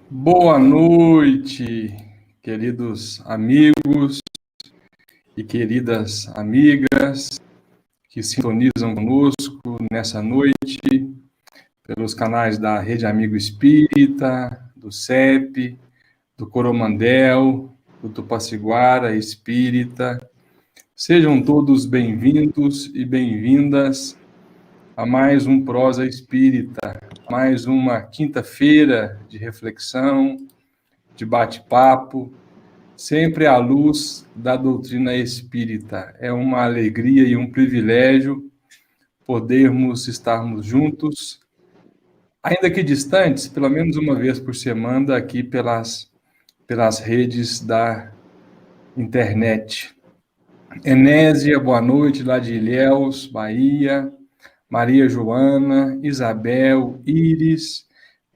Boa noite, queridos amigos e queridas amigas que sintonizam conosco nessa noite pelos canais da Rede Amigo Espírita, do CEP, do Coromandel, do Tupaciguara Espírita. Sejam todos bem-vindos e bem-vindas a mais um Prosa Espírita, mais uma quinta-feira de reflexão, de bate-papo, sempre à luz da doutrina espírita. É uma alegria e um privilégio podermos estarmos juntos, ainda que distantes, pelo menos uma vez por semana, aqui pelas redes da internet. Enésia, boa noite, lá de Ilhéus, Bahia. Maria Joana, Isabel, Iris,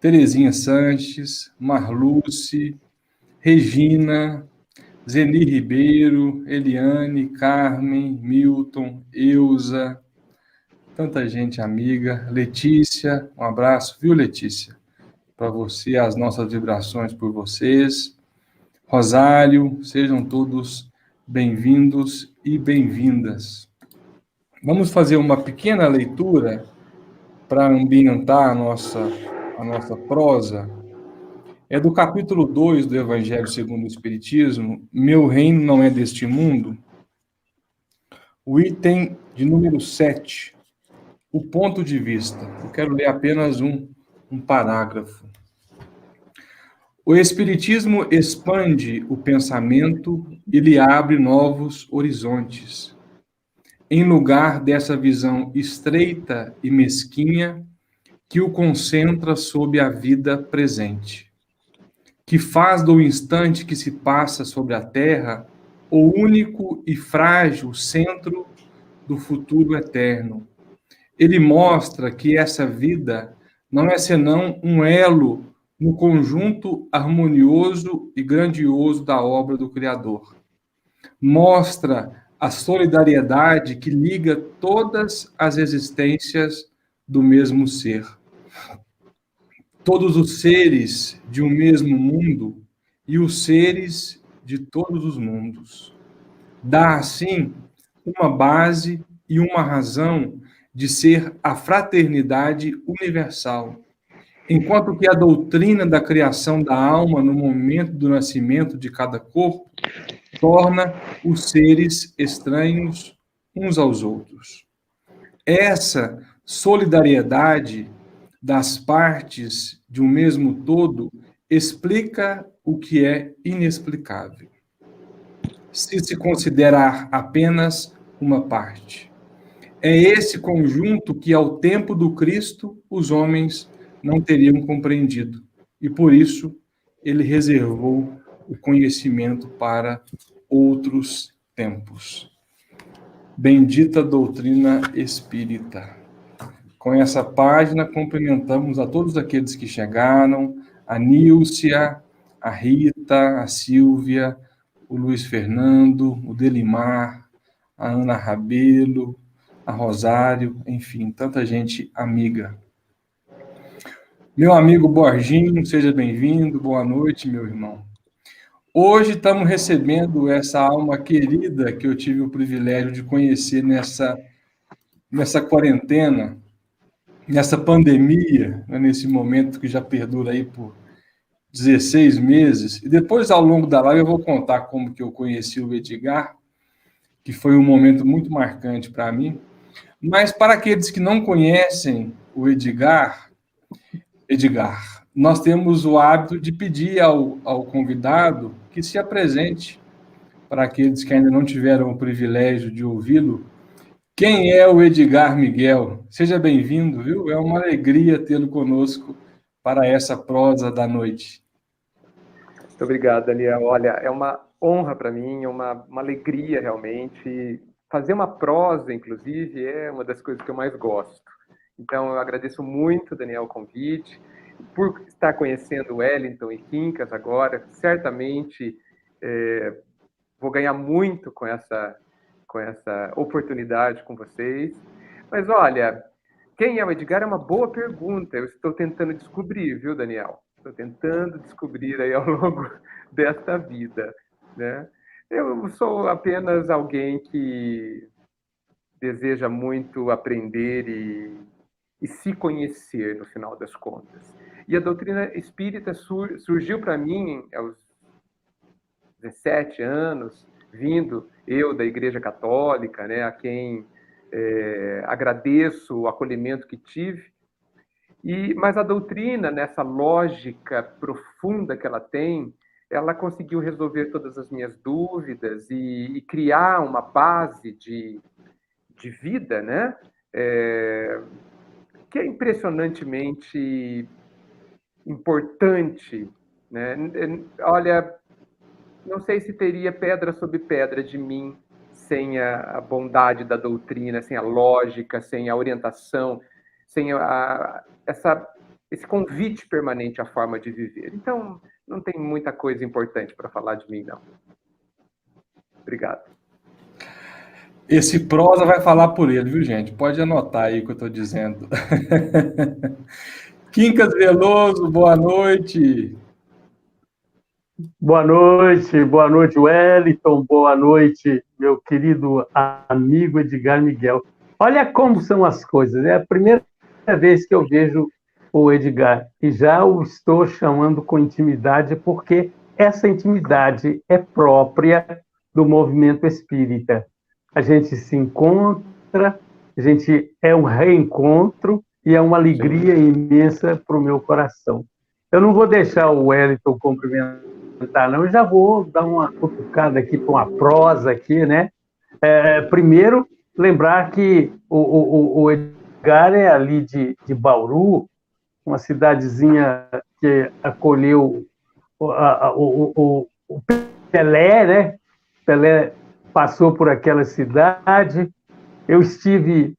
Terezinha Sanches, Marluce, Regina, Zeni Ribeiro, Eliane, Carmen, Milton, Euza, tanta gente amiga, Letícia, um abraço, viu, Letícia? Para você, as nossas vibrações por vocês. Rosário, sejam todos bem-vindos e bem-vindas. Vamos fazer uma pequena leitura para ambientar a nossa prosa. É do capítulo 2 do Evangelho segundo o Espiritismo, Meu Reino Não É Deste Mundo, o item de número 7, o ponto de vista. Eu quero ler apenas um parágrafo. O Espiritismo expande o pensamento e lhe abre novos horizontes. Em lugar dessa visão estreita e mesquinha que o concentra sob a vida presente, que faz do instante que se passa sobre a Terra o único e frágil centro do futuro eterno. Ele mostra que essa vida não é senão um elo no conjunto harmonioso e grandioso da obra do Criador. Mostra a solidariedade que liga todas as existências do mesmo ser. Todos os seres de um mesmo mundo e os seres de todos os mundos. Dá, assim, uma base e uma razão de ser a fraternidade universal, enquanto que a doutrina da criação da alma no momento do nascimento de cada corpo torna os seres estranhos uns aos outros. Essa solidariedade das partes de um mesmo todo explica o que é inexplicável, se considerar apenas uma parte. É esse conjunto que, ao tempo do Cristo, os homens não teriam compreendido, e por isso ele reservou o conhecimento para outros tempos. Bendita doutrina espírita. Com essa página, cumprimentamos a todos aqueles que chegaram, a Nílcia, a Rita, a Silvia, o Luiz Fernando, o Delimar, a Ana Rabelo, a Rosário, enfim, tanta gente amiga. Meu amigo Borginho, seja bem-vindo, boa noite, meu irmão. Hoje estamos recebendo essa alma querida que eu tive o privilégio de conhecer nessa quarentena, nessa pandemia, né, nesse momento que já perdura aí por 16 meses. E depois, ao longo da live, eu vou contar como que eu conheci o Edgar, que foi um momento muito marcante para mim. Mas para aqueles que não conhecem o Edgar, nós temos o hábito de pedir ao convidado que se apresente para aqueles que ainda não tiveram o privilégio de ouvi-lo. Quem é o Edgar Miguel? Seja bem-vindo, viu? É uma alegria tê-lo conosco para essa prosa da noite. Muito obrigado, Daniel. Olha, é uma honra para mim, é uma alegria realmente. Fazer uma prosa, inclusive, é uma das coisas que eu mais gosto. Então, eu agradeço muito, Daniel, o convite, por estar conhecendo Wellington e Quincas agora. Certamente vou ganhar muito com essa oportunidade com vocês. Mas, olha, quem é o Edgar é uma boa pergunta. Eu estou tentando descobrir, viu, Daniel? Estou tentando descobrir aí ao longo desta vida, né? Eu sou apenas alguém que deseja muito aprender e se conhecer, no final das contas. E a doutrina espírita surgiu para mim aos 17 anos, vindo eu da Igreja Católica, né, a quem agradeço o acolhimento que tive. Mas a doutrina, nessa lógica profunda que ela tem, ela conseguiu resolver todas as minhas dúvidas e criar uma base de vida, né? Que é impressionantemente importante, né? Olha, não sei se teria pedra sobre pedra de mim sem a bondade da doutrina, sem a lógica, sem a orientação, sem esse convite permanente à forma de viver. Então, não tem muita coisa importante para falar de mim, não. Obrigado. Esse prosa vai falar por ele, viu, gente? Pode anotar aí o que eu estou dizendo. Quincas Veloso, boa noite. Boa noite, Wellington, boa noite, meu querido amigo Edgar Miguel. Olha como são as coisas, é a primeira vez que eu vejo o Edgar e já o estou chamando com intimidade porque essa intimidade é própria do movimento espírita. A gente se encontra, a gente é um reencontro e é uma alegria imensa para o meu coração. Eu não vou deixar o Wellington cumprimentar, não, eu já vou dar uma cutucada aqui com a prosa aqui, né? Primeiro, lembrar que o Edgar é ali de Bauru, uma cidadezinha que acolheu o Pelé, né? Pelé passou por aquela cidade. Eu estive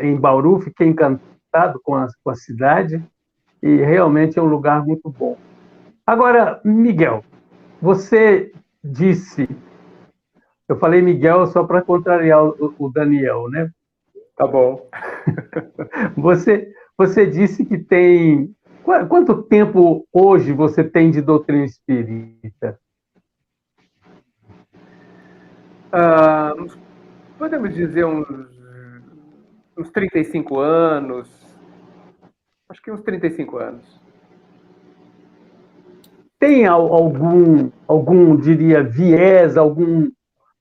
em Bauru, fiquei encantado com a cidade e realmente é um lugar muito bom. Agora, Miguel, você disse... Eu falei Miguel só para contrariar o Daniel, né? Tá bom. Você disse que tem... Quanto tempo hoje você tem de doutrina espírita? Podemos dizer uns 35 anos. Acho que uns 35 anos. Tem algum, diria, viés, algum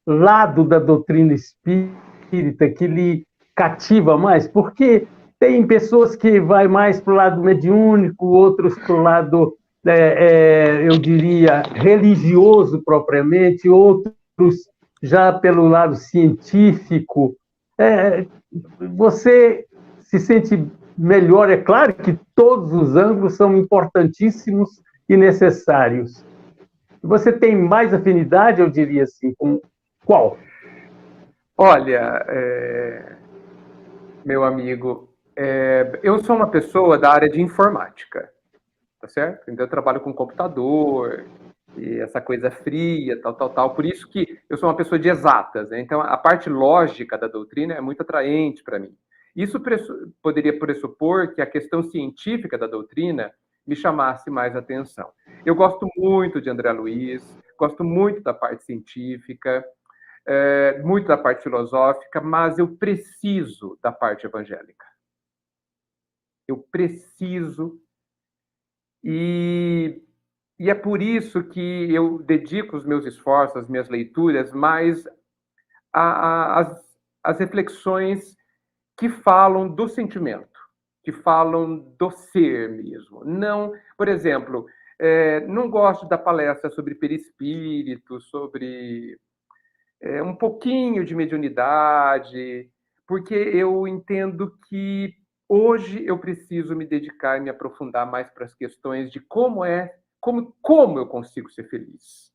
lado da doutrina espírita que lhe cativa mais? Porque tem pessoas que vai mais para o lado mediúnico, outros para o lado, eu diria, religioso propriamente, outros já pelo lado científico. Você se sente melhor? É claro que todos os ângulos são importantíssimos e necessários. Você tem mais afinidade, eu diria assim, com qual? Olha, meu amigo, eu sou uma pessoa da área de informática, tá certo? Então eu trabalho com computador e essa coisa fria, tal. Por isso que eu sou uma pessoa de exatas, né? Então a parte lógica da doutrina é muito atraente para mim. Isso poderia pressupor que a questão científica da doutrina me chamasse mais atenção. Eu gosto muito de André Luiz, gosto muito da parte científica, muito da parte filosófica, mas eu preciso da parte evangélica. Eu preciso. E é por isso que eu dedico os meus esforços, as minhas leituras, mais às reflexões que falam do sentimento, que falam do ser mesmo. Não, por exemplo, não gosto da palestra sobre perispírito, sobre um pouquinho de mediunidade, porque eu entendo que hoje eu preciso me dedicar e me aprofundar mais para as questões de como eu consigo ser feliz.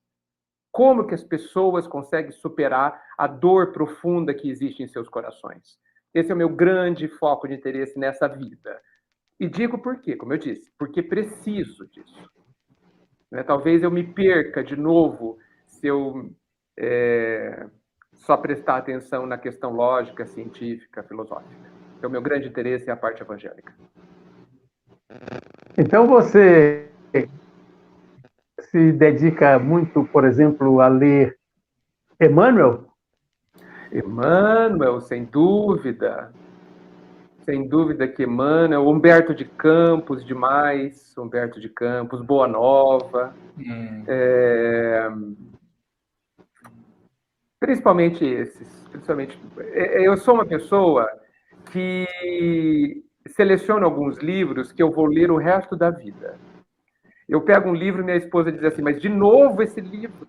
Como que as pessoas conseguem superar a dor profunda que existe em seus corações. Esse é o meu grande foco de interesse nessa vida. E digo por quê, como eu disse, porque preciso disso. Talvez eu me perca de novo se eu só prestar atenção na questão lógica, científica, filosófica. Então, meu grande interesse é a parte evangélica. Então, você se dedica muito, por exemplo, a ler Emmanuel? Emmanuel, sem dúvida. Sem dúvida que Emmanuel, Humberto de Campos, demais. Humberto de Campos, Boa Nova. Principalmente esses. Eu sou uma pessoa que seleciono alguns livros que eu vou ler o resto da vida. Eu pego um livro e minha esposa diz assim, mas de novo esse livro?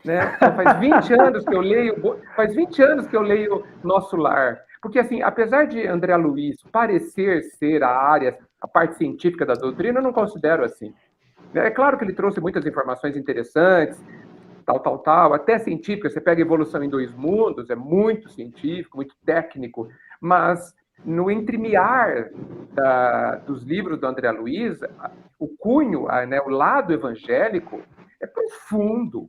Né? Então, faz 20 anos que eu leio Nosso Lar. Porque, assim, apesar de André Luiz parecer ser a parte científica da doutrina, eu não considero assim. É claro que ele trouxe muitas informações interessantes, até científica. Você pega Evolução em Dois Mundos, é muito científico, muito técnico, mas no entremear dos livros do André Luiz, o cunho, né, o lado evangélico é profundo,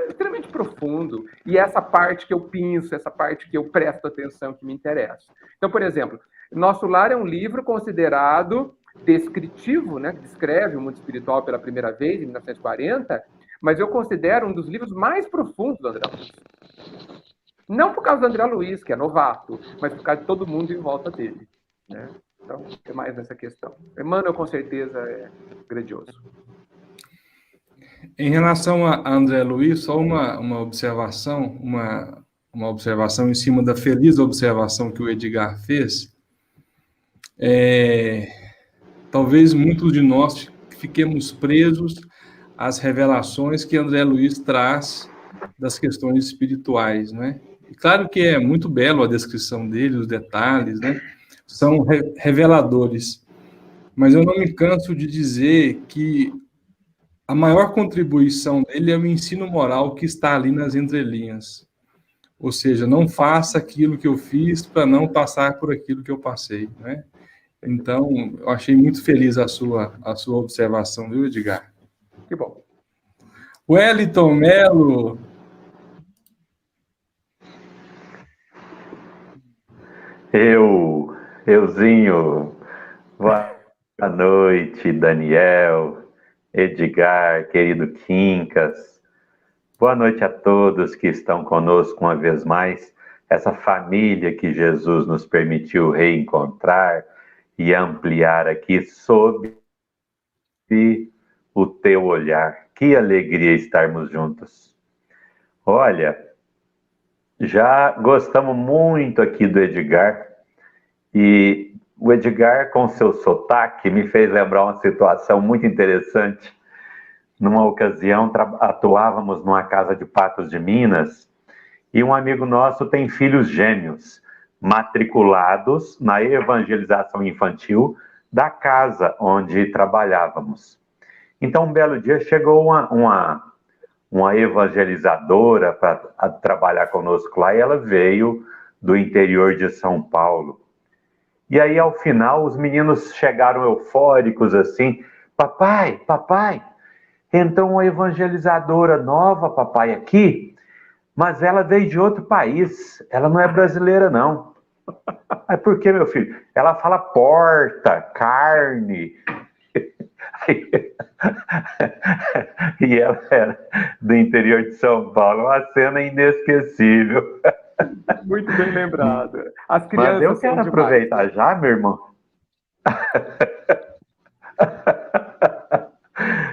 extremamente profundo, e essa parte que eu pinço, essa parte que eu presto atenção, que me interessa. Então, por exemplo, Nosso Lar é um livro considerado descritivo, né, que descreve o mundo espiritual pela primeira vez, em 1940, mas eu considero um dos livros mais profundos do André Luiz. Não por causa do André Luiz, que é novato, mas por causa de todo mundo em volta dele. Né? Então, é mais nessa questão. Emmanuel, com certeza, é grandioso. Em relação a André Luiz, só uma observação, uma observação em cima da feliz observação que o Edgar fez. Talvez muitos de nós fiquemos presos às revelações que André Luiz traz das questões espirituais, né? E claro que é muito belo a descrição dele, os detalhes, né? São reveladores. Mas eu não me canso de dizer que a maior contribuição dele é o ensino moral que está ali nas entrelinhas. Ou seja, não faça aquilo que eu fiz para não passar por aquilo que eu passei, né? Então, eu achei muito feliz a sua observação, viu, Edgar? Que bom. Wellington Melo. Euzinho, boa noite, Daniel, Edgar, querido Quincas. Boa noite a todos que estão conosco uma vez mais, essa família que Jesus nos permitiu reencontrar e ampliar aqui sob o teu olhar. Que alegria estarmos juntos. Olha, já gostamos muito aqui do Edgar, e o Edgar, com seu sotaque, me fez lembrar uma situação muito interessante. Numa ocasião, atuávamos numa casa de Patos de Minas, e um amigo nosso tem filhos gêmeos, matriculados na evangelização infantil da casa onde trabalhávamos. Então, um belo dia, chegou uma evangelizadora para trabalhar conosco lá, e ela veio do interior de São Paulo. E aí, ao final, os meninos chegaram eufóricos assim: papai, entrou uma evangelizadora nova, papai, aqui, mas ela veio de outro país, ela não é brasileira, não. Aí, por que, meu filho? Ela fala porta, carne. E ela era do interior de São Paulo, uma cena inesquecível. Muito bem lembrado. As crianças. Mas eu quero aproveitar já, meu irmão.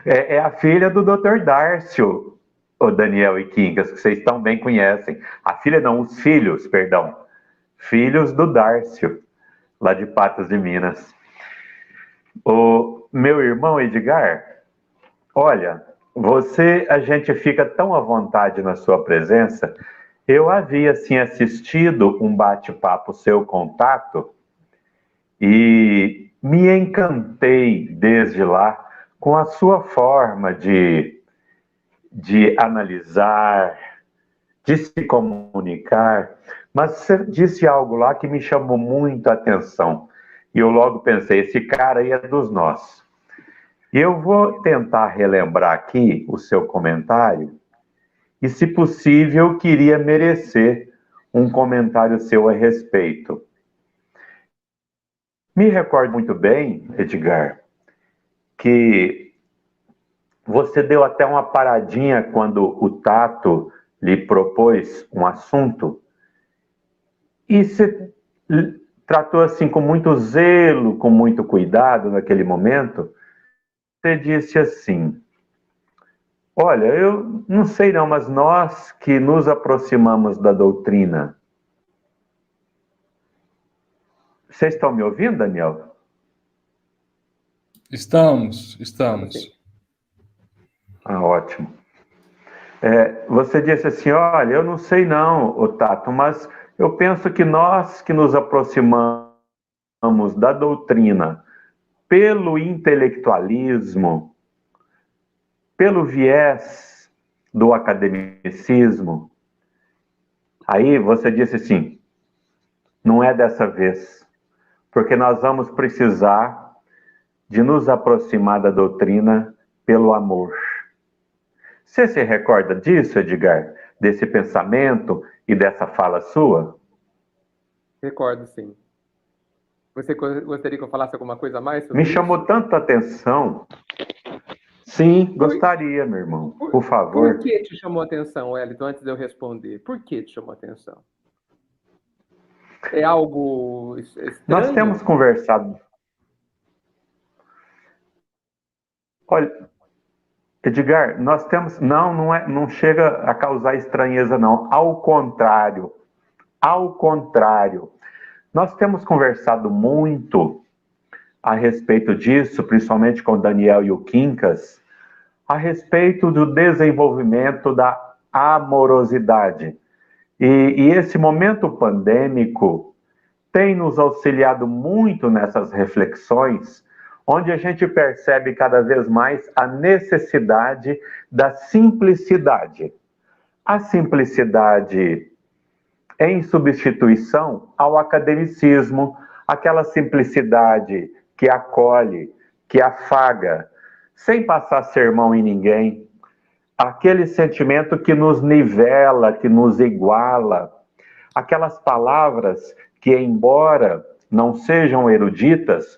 É a filha do Dr. Dárcio, o Daniel e Quincas, que vocês tão bem conhecem. A filha não, os filhos, perdão. Filhos do Dárcio, lá de Patos de Minas. O meu irmão Edgar, olha, a gente fica tão à vontade na sua presença. Eu havia, assim, assistido um bate-papo seu contato e me encantei desde lá com a sua forma de analisar, de se comunicar. Mas você disse algo lá que me chamou muito a atenção. E eu logo pensei, esse cara aí é dos nossos. E eu vou tentar relembrar aqui o seu comentário, e, se possível, queria merecer um comentário seu a respeito. Me recordo muito bem, Edgar, que você deu até uma paradinha quando o Tato lhe propôs um assunto e você tratou assim com muito zelo, com muito cuidado naquele momento. Você disse assim: olha, eu não sei não, mas nós que nos aproximamos da doutrina. Vocês estão me ouvindo, Daniel? Estamos. Ah, ótimo. Você disse assim: olha, eu não sei não, Tato, mas eu penso que nós que nos aproximamos da doutrina pelo intelectualismo, pelo viés do academicismo, aí você disse assim: não é dessa vez, porque nós vamos precisar de nos aproximar da doutrina pelo amor. Você se recorda disso, Edgar? Desse pensamento e dessa fala sua? Recordo, sim. Você gostaria que eu falasse alguma coisa a mais sobre Me isso? chamou tanta atenção. Sim, gostaria, meu irmão. Por favor. Por que te chamou a atenção, Wellington, antes de eu responder? Por que te chamou a atenção? É algo estranho? Nós temos conversado. Olha, Edgar, nós temos. Não chega a causar estranheza, não. Ao contrário. Ao contrário. Nós temos conversado muito a respeito disso, principalmente com o Daniel e o Quincas, a respeito do desenvolvimento da amorosidade. E esse momento pandêmico tem nos auxiliado muito nessas reflexões, onde a gente percebe cada vez mais a necessidade da simplicidade. A simplicidade em substituição ao academicismo, aquela simplicidade que acolhe, que afaga, sem passar sermão em ninguém, aquele sentimento que nos nivela, que nos iguala, aquelas palavras que, embora não sejam eruditas,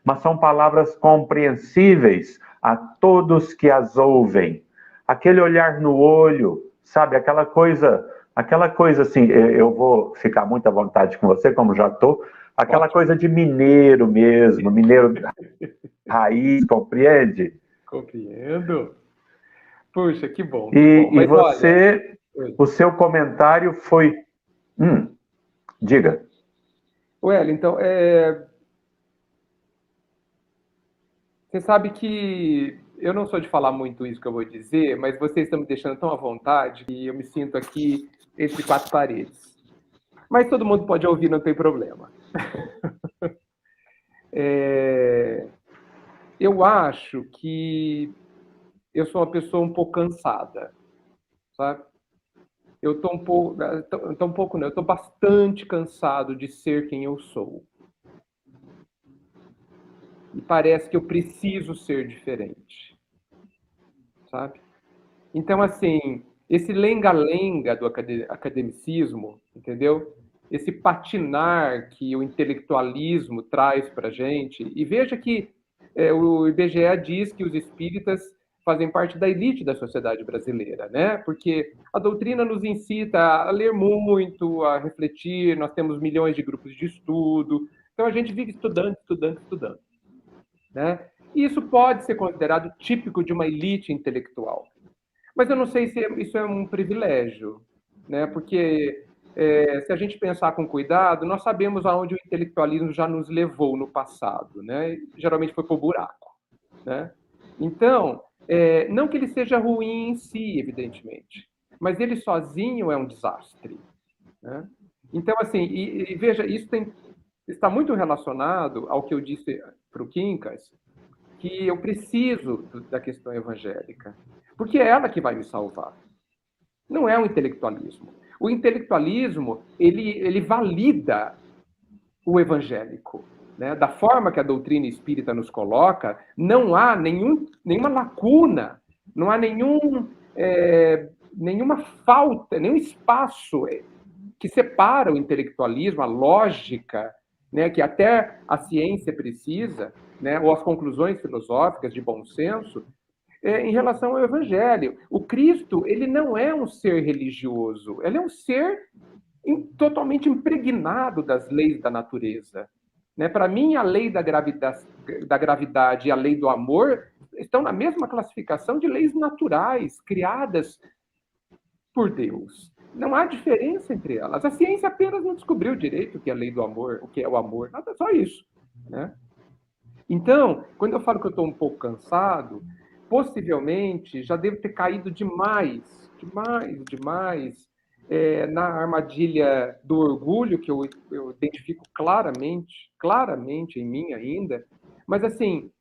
mas são palavras compreensíveis a todos que as ouvem. Aquele olhar no olho, sabe, aquela coisa assim, eu vou ficar muito à vontade com você, como já estou, aquela coisa de mineiro mesmo, mineiro raiz, compreende? Compreendo. Puxa, que bom. E você, olha, o seu comentário foi... diga. Wellington, você sabe que eu não sou de falar muito isso que eu vou dizer, mas vocês estão me deixando tão à vontade que eu me sinto aqui entre quatro paredes. Mas todo mundo pode ouvir, não tem problema. Eu acho que eu sou uma pessoa um pouco cansada, sabe? Eu estou bastante cansado de ser quem eu sou. E parece que eu preciso ser diferente, sabe? Então, assim, esse lenga-lenga do academicismo, entendeu? Esse patinar que o intelectualismo traz para a gente. E veja que o IBGE diz que os espíritas fazem parte da elite da sociedade brasileira, né? Porque a doutrina nos incita a ler muito, a refletir, nós temos milhões de grupos de estudo, então a gente vive estudando, né? E isso pode ser considerado típico de uma elite intelectual. Mas eu não sei se isso é um privilégio, né? Porque se a gente pensar com cuidado, nós sabemos aonde o intelectualismo já nos levou no passado, né? Geralmente foi para o buraco, né? Então, não que ele seja ruim em si, evidentemente, mas ele sozinho é um desastre, né? Então, assim, e veja, isso está muito relacionado ao que eu disse para o Quincas, que eu preciso da questão evangélica, porque é ela que vai me salvar. Não é o intelectualismo. O intelectualismo, ele valida o evangélico, né? Da forma que a doutrina espírita nos coloca, não há nenhuma lacuna, não há nenhuma falta, nenhum espaço que separa o intelectualismo, a lógica, né, que até a ciência precisa, né, ou as conclusões filosóficas de bom senso, em relação ao Evangelho. O Cristo, ele não é um ser religioso, ele é um ser totalmente impregnado das leis da natureza. Né? Para mim, a lei da gravidade e a lei do amor estão na mesma classificação de leis naturais, criadas por Deus. Não há diferença entre elas. A ciência apenas não descobriu direito o que é a lei do amor, o que é o amor, nada, só isso. Né? Então, quando eu falo que eu estou um pouco cansado, possivelmente já devo ter caído demais na armadilha do orgulho, que eu identifico claramente em mim ainda, mas assim,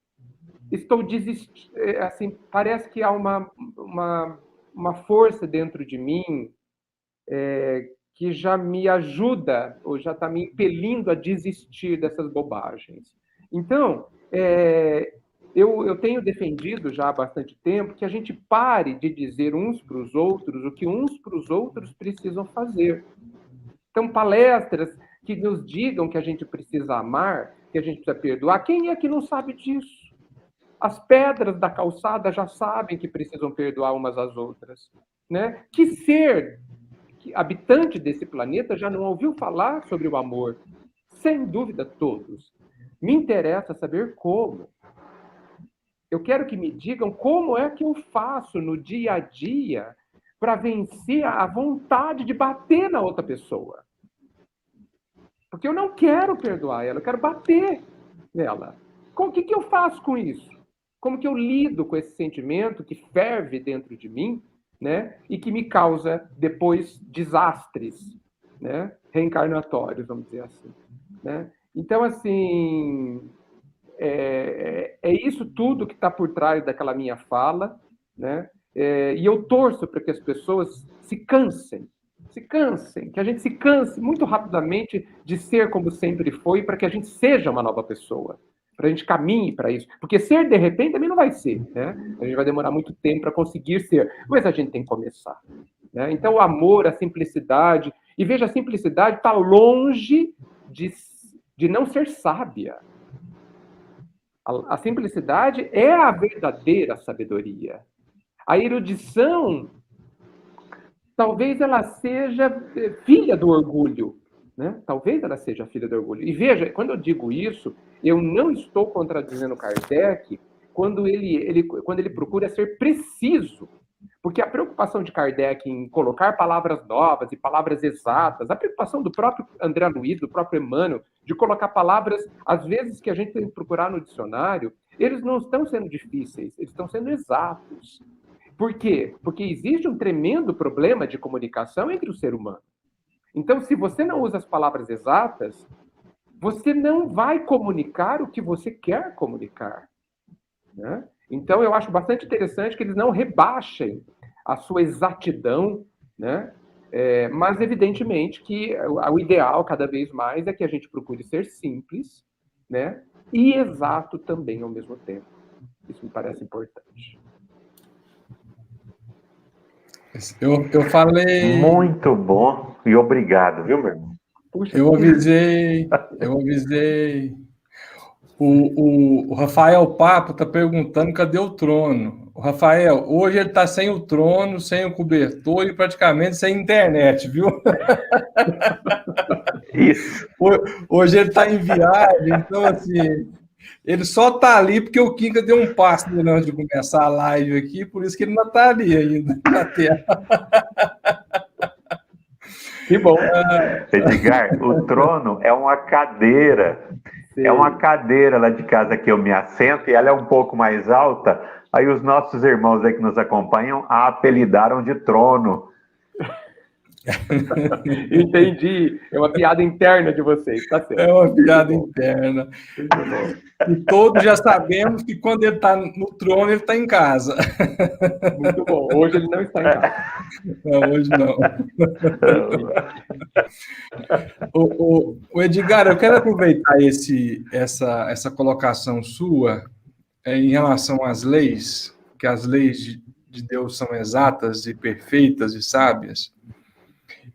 estou desistindo, assim, parece que há uma força dentro de mim que já me ajuda, ou já está me impelindo a desistir dessas bobagens. Então, eu tenho defendido já há bastante tempo que a gente pare de dizer uns para os outros o que uns para os outros precisam fazer. Então, palestras que nos digam que a gente precisa amar, que a gente precisa perdoar. Quem é que não sabe disso? As pedras da calçada já sabem que precisam perdoar umas às outras. Né? Que ser habitante desse planeta já não ouviu falar sobre o amor? Sem dúvida, todos. Me interessa saber como. Eu quero que me digam como é que eu faço no dia a dia para vencer a vontade de bater na outra pessoa. Porque eu não quero perdoar ela, eu quero bater nela. O que eu faço com isso? Como que eu lido com esse sentimento que ferve dentro de mim, né? E que me causa depois desastres, né? Reencarnatórios, vamos dizer assim. Né? Então, assim, é isso tudo que está por trás daquela minha fala, né? E eu torço para que as pessoas se cansem, que a gente se canse muito rapidamente de ser como sempre foi, para que a gente seja uma nova pessoa, para a gente caminhe para isso. Porque ser, de repente, também não vai ser, né? A gente vai demorar muito tempo para conseguir ser, mas a gente tem que começar. Né? Então, o amor, a simplicidade, e veja, a simplicidade está longe de não ser sábia. A simplicidade é a verdadeira sabedoria. A erudição, talvez ela seja filha do orgulho. Né? Talvez ela seja filha do orgulho. E veja, quando eu digo isso, eu não estou contradizendo Kardec quando ele procura ser preciso. Porque a preocupação de Kardec em colocar palavras novas e palavras exatas, a preocupação do próprio André Luiz, do próprio Emmanuel, de colocar palavras, às vezes, que a gente tem que procurar no dicionário, eles não estão sendo difíceis, eles estão sendo exatos. Por quê? Porque existe um tremendo problema de comunicação entre o ser humano. Então, se você não usa as palavras exatas, você não vai comunicar o que você quer comunicar. Né? Então, eu acho bastante interessante que eles não rebaixem a sua exatidão, né? Mas, evidentemente, que o ideal, cada vez mais, é que a gente procure ser simples, né? E exato também ao mesmo tempo. Isso me parece importante. Eu falei... Muito bom e obrigado, viu, meu irmão? Puxa, Eu avisei. O Rafael Papo está perguntando cadê o trono. O Rafael, hoje ele está sem o trono, sem o cobertor e praticamente sem internet, viu? Isso. Hoje ele está em viagem, então assim, ele só está ali porque o Kinka deu um passo antes de começar a live aqui, por isso que ele não está ali ainda na tela. que bom. Edgar, o trono é uma cadeira. Sim. É uma cadeira lá de casa que eu me assento e ela é um pouco mais alta. Aí os nossos irmãos aí que nos acompanham a apelidaram de trono. Entendi. É uma piada interna de vocês, tá certo. É uma piada interna. E todos já sabemos que quando ele está no trono, ele está em casa. Muito bom. Hoje ele não está em casa. Não, hoje não. O Edgar, eu quero aproveitar essa colocação sua em relação às leis, que as leis de Deus são exatas e perfeitas e sábias.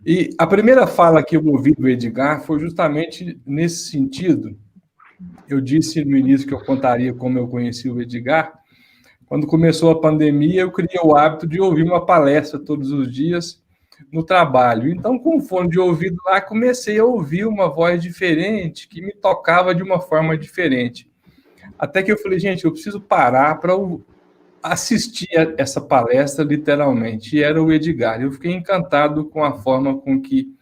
E a primeira fala que eu ouvi do Edgar foi justamente nesse sentido. Eu disse no início que eu contaria como eu conheci o Edgar, Quando começou a pandemia, eu criei o hábito de ouvir uma palestra todos os dias no trabalho. Então, com o fone de ouvido lá, comecei a ouvir uma voz diferente, que me tocava de uma forma diferente. Até que eu falei, gente, eu preciso parar para assistir essa palestra, literalmente. E era o Edgar. Eu fiquei encantado com a forma com que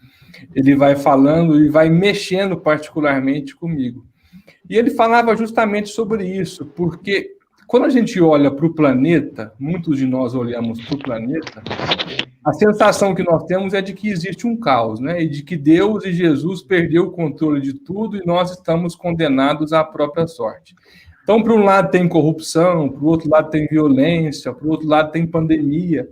ele vai falando e vai mexendo particularmente comigo. E ele falava justamente sobre isso, porque quando a gente olha para o planeta, muitos de nós olhamos para o planeta, a sensação que nós temos é de que existe um caos, né? E de que Deus e Jesus perdeu o controle de tudo e nós estamos condenados à própria sorte. Então, para um lado tem corrupção, para o outro lado tem violência, para o outro lado tem pandemia.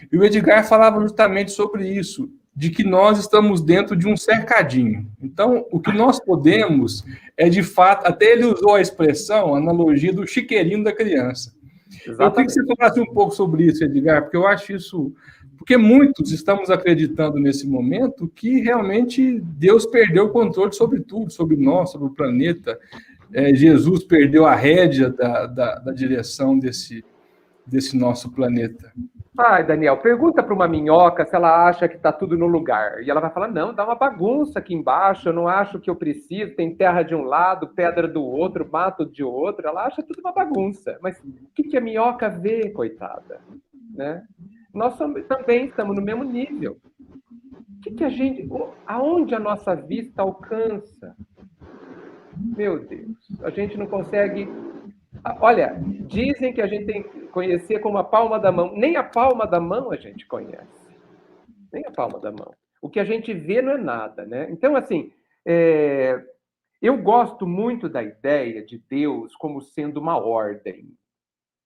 E o Edgar falava justamente sobre isso, de que nós estamos dentro de um cercadinho. Então, o que nós podemos é, de fato, até ele usou a expressão, a analogia do chiqueirinho da criança. Exatamente. Eu queria que você falasse um pouco sobre isso, Edgar, porque eu acho isso... Porque muitos estamos acreditando nesse momento que realmente Deus perdeu o controle sobre tudo, sobre nós, sobre o planeta. Jesus perdeu a rédea da direção desse nosso planeta. Ai, Daniel, pergunta para uma minhoca se ela acha que está tudo no lugar. E ela vai falar, não, dá uma bagunça aqui embaixo, eu não acho que eu preciso, tem terra de um lado, pedra do outro, mato de outro. Ela acha tudo uma bagunça. Mas o que a minhoca vê, coitada? Né? Nós também estamos no mesmo nível. Aonde a nossa vista alcança? Meu Deus, a gente não consegue... Olha, dizem que a gente tem que conhecer como a palma da mão. Nem a palma da mão a gente conhece. Nem a palma da mão. O que a gente vê não é nada, né? Então, assim, eu gosto muito da ideia de Deus como sendo uma ordem.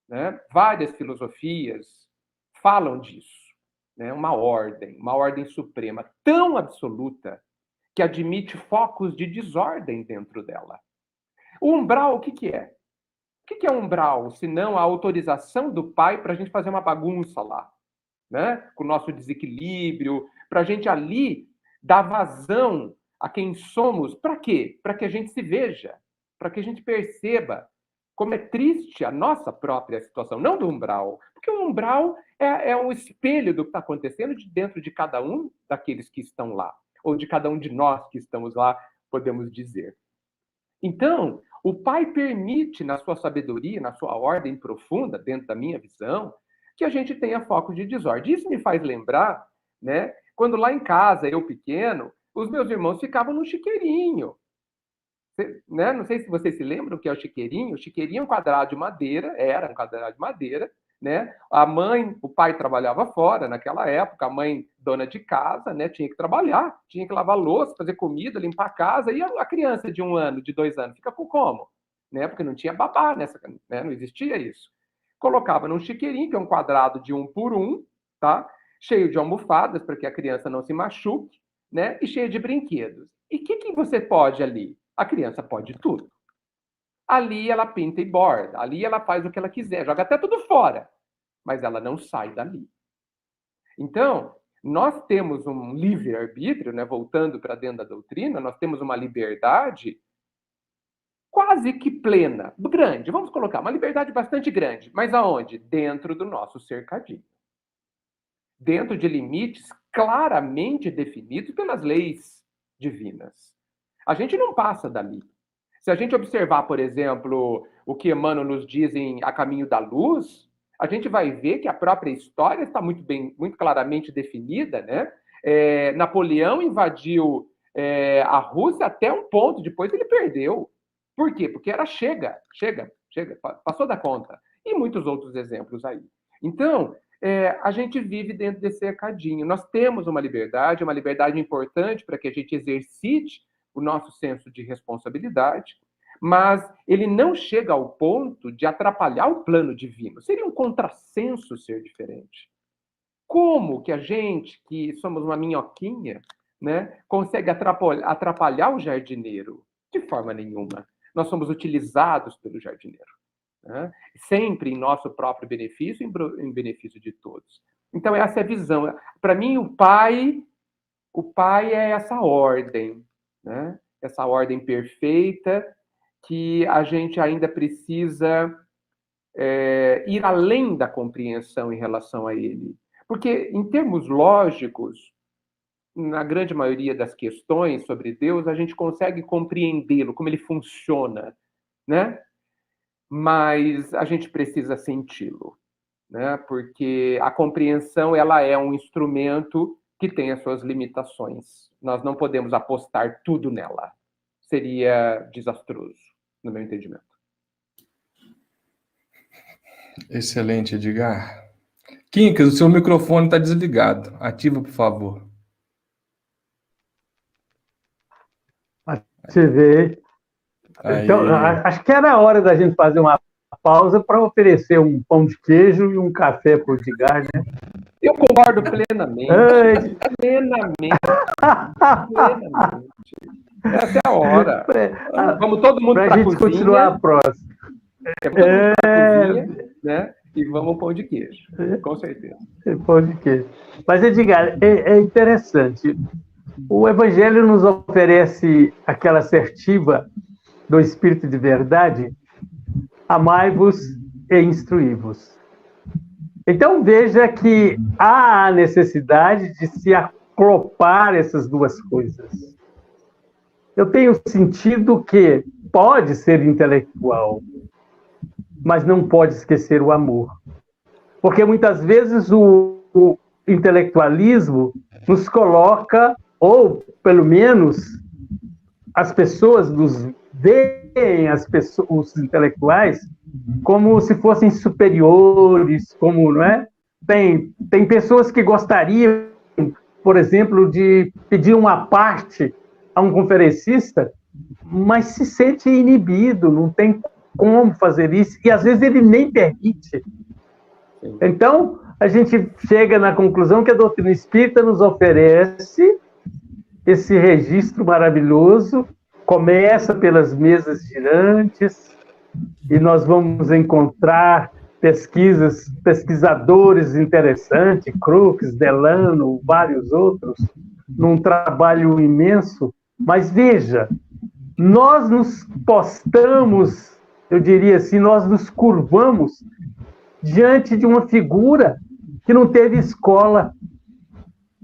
Né? Várias filosofias falam disso. Né? Uma ordem suprema, tão absoluta, que admite focos de desordem dentro dela. O umbral, o que é? O que é umbral, se não a autorização do pai para a gente fazer uma bagunça lá, né? Com o nosso desequilíbrio, para a gente ali dar vazão a quem somos. Para quê? Para que a gente se veja, para que a gente perceba como é triste a nossa própria situação, não do umbral, porque o umbral é um espelho do que está acontecendo dentro de cada um daqueles que estão lá, ou de cada um de nós que estamos lá, podemos dizer. Então, o Pai permite, na sua sabedoria, na sua ordem profunda, dentro da minha visão, que a gente tenha foco de desordem. Isso me faz lembrar, né, quando lá em casa, eu pequeno, os meus irmãos ficavam no chiqueirinho. Né? Não sei se vocês se lembram o que é o chiqueirinho. O chiqueirinho é um quadrado de madeira, era um quadrado de madeira, né? O pai trabalhava fora naquela época, a mãe, dona de casa, né, tinha que trabalhar, tinha que lavar louça, fazer comida, limpar a casa, e a criança de 1 ano, de 2 anos, fica com como? Né? Porque não tinha babá, né? Não existia isso. Colocava num chiqueirinho, que é um quadrado de 1 por 1, tá? Cheio de almofadas, para que a criança não se machuque, né? E cheio de brinquedos. E o que você pode ali? A criança pode tudo. Ali ela pinta e borda, ali ela faz o que ela quiser, joga até tudo fora, mas ela não sai dali. Então, nós temos um livre-arbítrio, né, voltando para dentro da doutrina, nós temos uma liberdade quase que plena, grande, vamos colocar, uma liberdade bastante grande, mas aonde? Dentro do nosso cercadinho. Dentro de limites claramente definidos pelas leis divinas. A gente não passa dali. Se a gente observar, por exemplo, o que Emmanuel nos diz em A Caminho da Luz, a gente vai ver que a própria história está muito claramente definida, né? Napoleão invadiu a Rússia até um ponto, depois ele perdeu. Por quê? Porque era chega, passou da conta. E muitos outros exemplos aí. Então, a gente vive dentro desse cercadinho. Nós temos uma liberdade importante para que a gente exercite o nosso senso de responsabilidade, mas ele não chega ao ponto de atrapalhar o plano divino. Seria um contrassenso ser diferente. Como que a gente, que somos uma minhoquinha, né, consegue atrapalhar o jardineiro? De forma nenhuma. Nós somos utilizados pelo jardineiro. Né? Sempre em nosso próprio benefício, em benefício de todos. Então, essa é a visão. Para mim, o pai é essa ordem, né? Essa ordem perfeita que a gente ainda precisa ir além da compreensão em relação a ele. Porque, em termos lógicos, na grande maioria das questões sobre Deus, a gente consegue compreendê-lo, como ele funciona, né? Mas a gente precisa senti-lo, né? Porque a compreensão, ela é um instrumento que tem as suas limitações. Nós não podemos apostar tudo nela. Seria desastroso, no meu entendimento. Excelente, Edgar. Quincas, o seu microfone está desligado. Ativa, por favor. Ativei. Então, acho que era a hora da gente fazer uma pausa para oferecer um pão de queijo e um café para o Edgar, né? Eu concordo plenamente. Plenamente. Essa é a hora. Vamos todo mundo para a gente cozinha. Continuar a próxima. Todo mundo pra cozinha, né? E vamos ao pão de queijo. Com certeza. Pão de queijo. Mas, Edgar, é interessante. O Evangelho nos oferece aquela assertiva do Espírito de verdade: amai-vos e instruí-vos. Então, veja que há a necessidade de se acoplar essas duas coisas. Eu tenho sentido que pode ser intelectual, mas não pode esquecer o amor. Porque muitas vezes o intelectualismo nos coloca, ou pelo menos as pessoas nos veem, os intelectuais, como se fossem superiores, como, não é? Tem pessoas que gostariam, por exemplo, de pedir uma parte a um conferencista, mas se sente inibido, não tem como fazer isso, e às vezes ele nem permite. Então, a gente chega na conclusão que a doutrina espírita nos oferece esse registro maravilhoso, começa pelas mesas girantes, e nós vamos encontrar pesquisadores interessantes, Crookes, Delano, vários outros, num trabalho imenso. Mas veja, nós nos postamos, eu diria assim, nós nos curvamos diante de uma figura que não teve escola,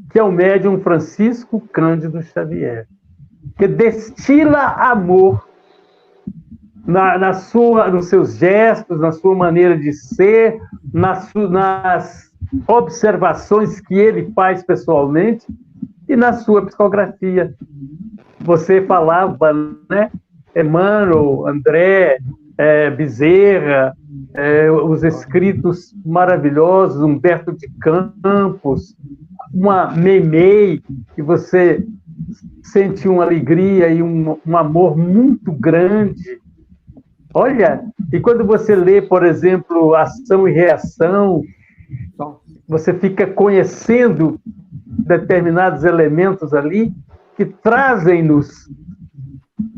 que é o médium Francisco Cândido Xavier, que destila amor nos seus gestos, na sua maneira de ser, nas observações que ele faz pessoalmente e na sua psicografia. Você falava, né? Emmanuel, André, Bezerra, os escritos maravilhosos, Humberto de Campos, uma Meimei, que você sente uma alegria e um amor muito grande. Olha, e quando você lê, por exemplo, Ação e Reação, você fica conhecendo determinados elementos ali que trazem-nos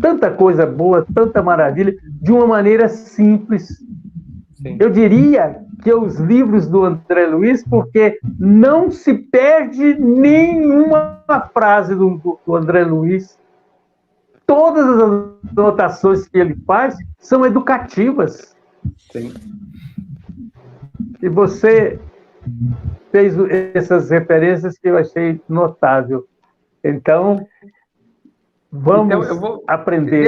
tanta coisa boa, tanta maravilha, de uma maneira simples. Sim. Eu diria que os livros do André Luiz, porque não se perde nenhuma frase do André Luiz. Todas as anotações que ele faz são educativas. Sim. E você fez essas referências que eu achei notável. Então, vamos aprender.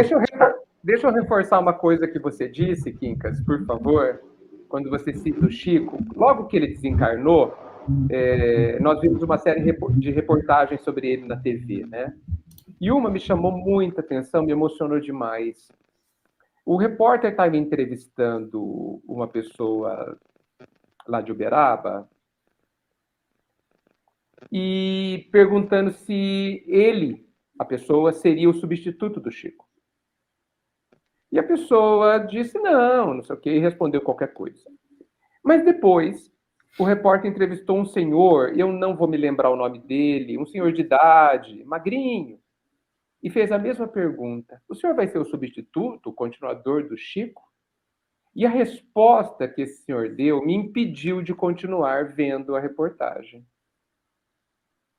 Deixa eu reforçar uma coisa que você disse, Quincas, por favor. Quando você cita o Chico, logo que ele desencarnou, nós vimos uma série de reportagens sobre ele na TV, né? E uma me chamou muita atenção, me emocionou demais. O repórter estava entrevistando uma pessoa lá de Uberaba e perguntando se ele, a pessoa, seria o substituto do Chico. E a pessoa disse não sei o quê, e respondeu qualquer coisa. Mas depois, o repórter entrevistou um senhor, eu não vou me lembrar o nome dele, um senhor de idade, magrinho, e fez a mesma pergunta: o senhor vai ser o substituto, o continuador do Chico? E a resposta que esse senhor deu me impediu de continuar vendo a reportagem.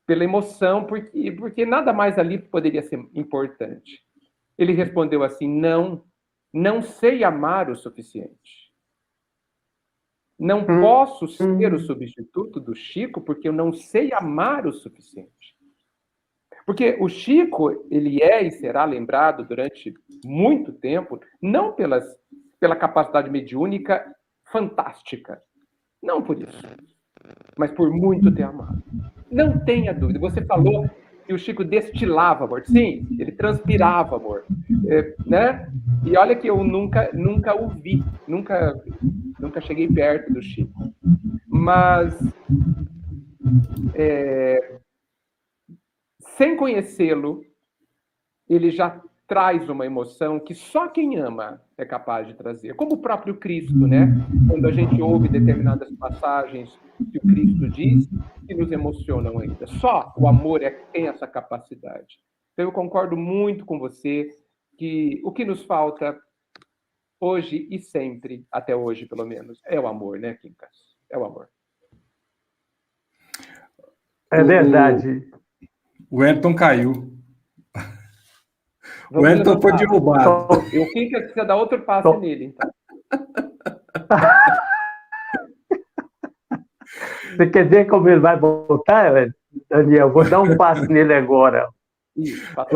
Pela emoção, porque nada mais ali poderia ser importante. Ele respondeu assim: não sei amar o suficiente. Não posso ser o substituto do Chico porque eu não sei amar o suficiente. Porque o Chico, ele é e será lembrado durante muito tempo, não pela capacidade mediúnica fantástica, não por isso, mas por muito ter amado. Não tenha dúvida. Você falou que o Chico destilava amor. Sim, ele transpirava amor. Né? E olha que eu nunca o vi, nunca cheguei perto do Chico. Mas, sem conhecê-lo, ele já traz uma emoção que só quem ama é capaz de trazer. Como o próprio Cristo, né? Quando a gente ouve determinadas passagens que o Cristo diz, que nos emocionam ainda. Só o amor é que tem essa capacidade. Então, eu concordo muito com você que o que nos falta hoje e sempre, até hoje pelo menos, é o amor, né, Quincas? É o amor. É verdade. O Wellington caiu. O Vamos Wellington foi levantar. derrubado. Eu Quincas precisa dar outro passe nele, então. Você quer ver como ele vai voltar, Daniel? Vou dar um passe nele agora.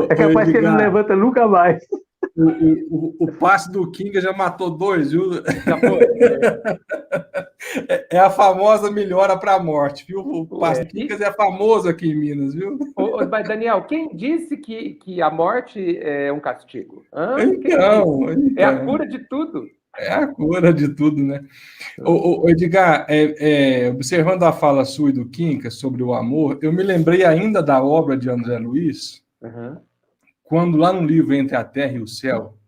É capaz que ele não levanta nunca mais. O passe do Kinga já matou 2, viu? Já foi. É a famosa melhora para a morte, viu? O passe do Kinga é famoso aqui em Minas, viu? Mas, Daniel, quem disse que a morte é um castigo? Então, é a cura de tudo. É a cura de tudo, né? Edgar, observando a fala sua e do Kinka sobre o amor, eu me lembrei ainda da obra de André Luiz, quando lá no livro Entre a Terra e o Céu,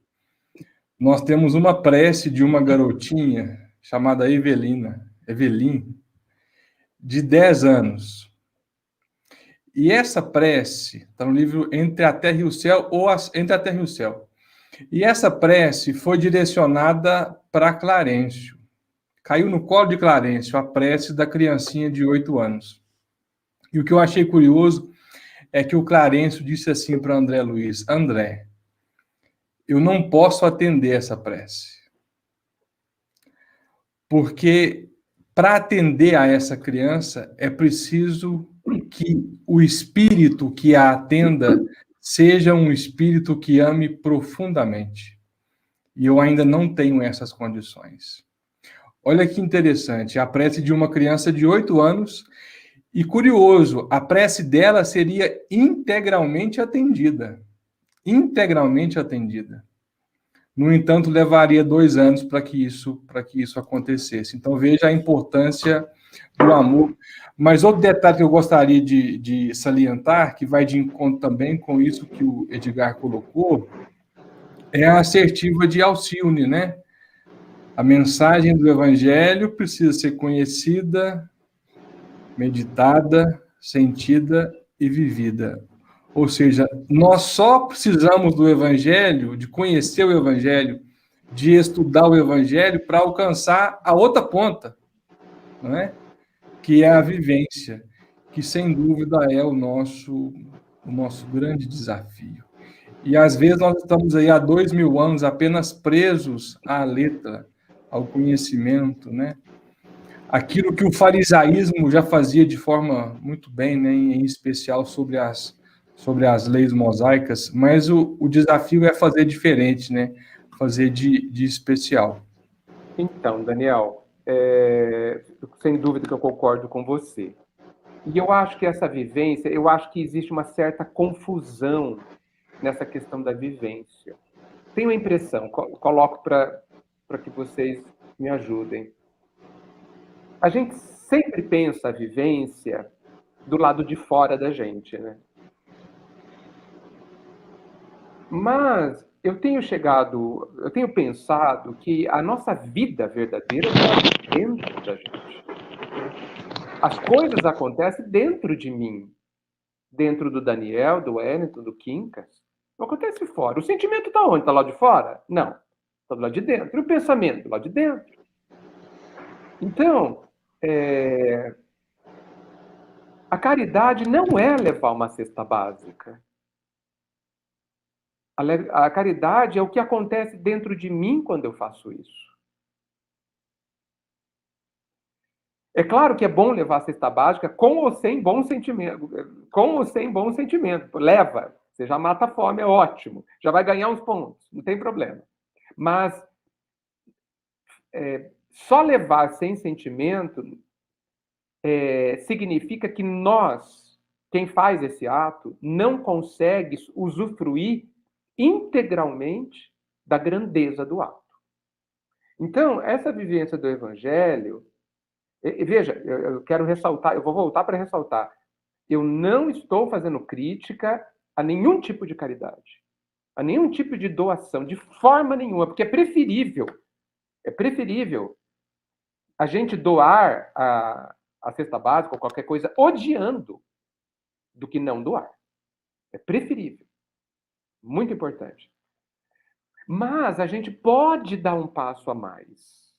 nós temos uma prece de uma garotinha chamada Evelyn, de 10 anos. E essa prece está no livro Entre a Terra e o Céu, ou Entre a Terra e o Céu. E essa prece foi direcionada para Clarencio. Caiu no colo de Clarencio a prece da criancinha de 8 anos. E o que eu achei curioso é que o Clarencio disse assim para André Luiz: André, eu não posso atender essa prece. Porque para atender a essa criança é preciso que o espírito que a atenda seja um espírito que ame profundamente. E eu ainda não tenho essas condições. Olha que interessante, a prece de uma criança de 8 anos, e curioso, a prece dela seria integralmente atendida. Integralmente atendida. No entanto, levaria 2 anos para que isso acontecesse. Então, veja a importância do amor. Mas outro detalhe que eu gostaria de salientar, que vai de encontro também com isso que o Edgar colocou, é a assertiva de Alcione, né? A mensagem do Evangelho precisa ser conhecida, meditada, sentida e vivida. Ou seja, nós só precisamos do Evangelho, de conhecer o Evangelho, de estudar o Evangelho para alcançar a outra ponta, não é? Que é a vivência, que sem dúvida é o nosso grande desafio. E às vezes nós estamos aí há 2000 anos apenas presos à letra, ao conhecimento, né? Aquilo que o farisaísmo já fazia de forma muito bem, né? Em especial sobre as leis mosaicas, mas o desafio é fazer diferente, né? Fazer de especial. Então, Daniel, sem dúvida que eu concordo com você. E eu acho que essa vivência, eu acho que existe uma certa confusão nessa questão da vivência. Tenho a impressão, coloco para que vocês me ajudem. A gente sempre pensa a vivência do lado de fora da gente, né? Mas eu tenho pensado que a nossa vida verdadeira está dentro da gente. As coisas acontecem dentro de mim. Dentro do Daniel, do Wellington, do Quincas. Não acontece fora. O sentimento está onde? Está lá de fora? Não. Está do lado de dentro. E o pensamento? Do lado de dentro. Então, a caridade não é levar uma cesta básica. A caridade é o que acontece dentro de mim quando eu faço isso. É claro que é bom levar a cesta básica com ou sem bom sentimento. Com ou sem bom sentimento. Leva. Você já mata a fome, é ótimo. Já vai ganhar uns pontos, não tem problema. Mas só levar sem sentimento significa que nós, quem faz esse ato, não consegue usufruir integralmente da grandeza do ato. Então, essa vivência do Evangelho, veja, eu quero ressaltar, eu vou voltar para ressaltar, eu não estou fazendo crítica a nenhum tipo de caridade, a nenhum tipo de doação, de forma nenhuma, porque é preferível a gente doar a cesta básica ou qualquer coisa odiando do que não doar. É preferível. Muito importante. Mas a gente pode dar um passo a mais.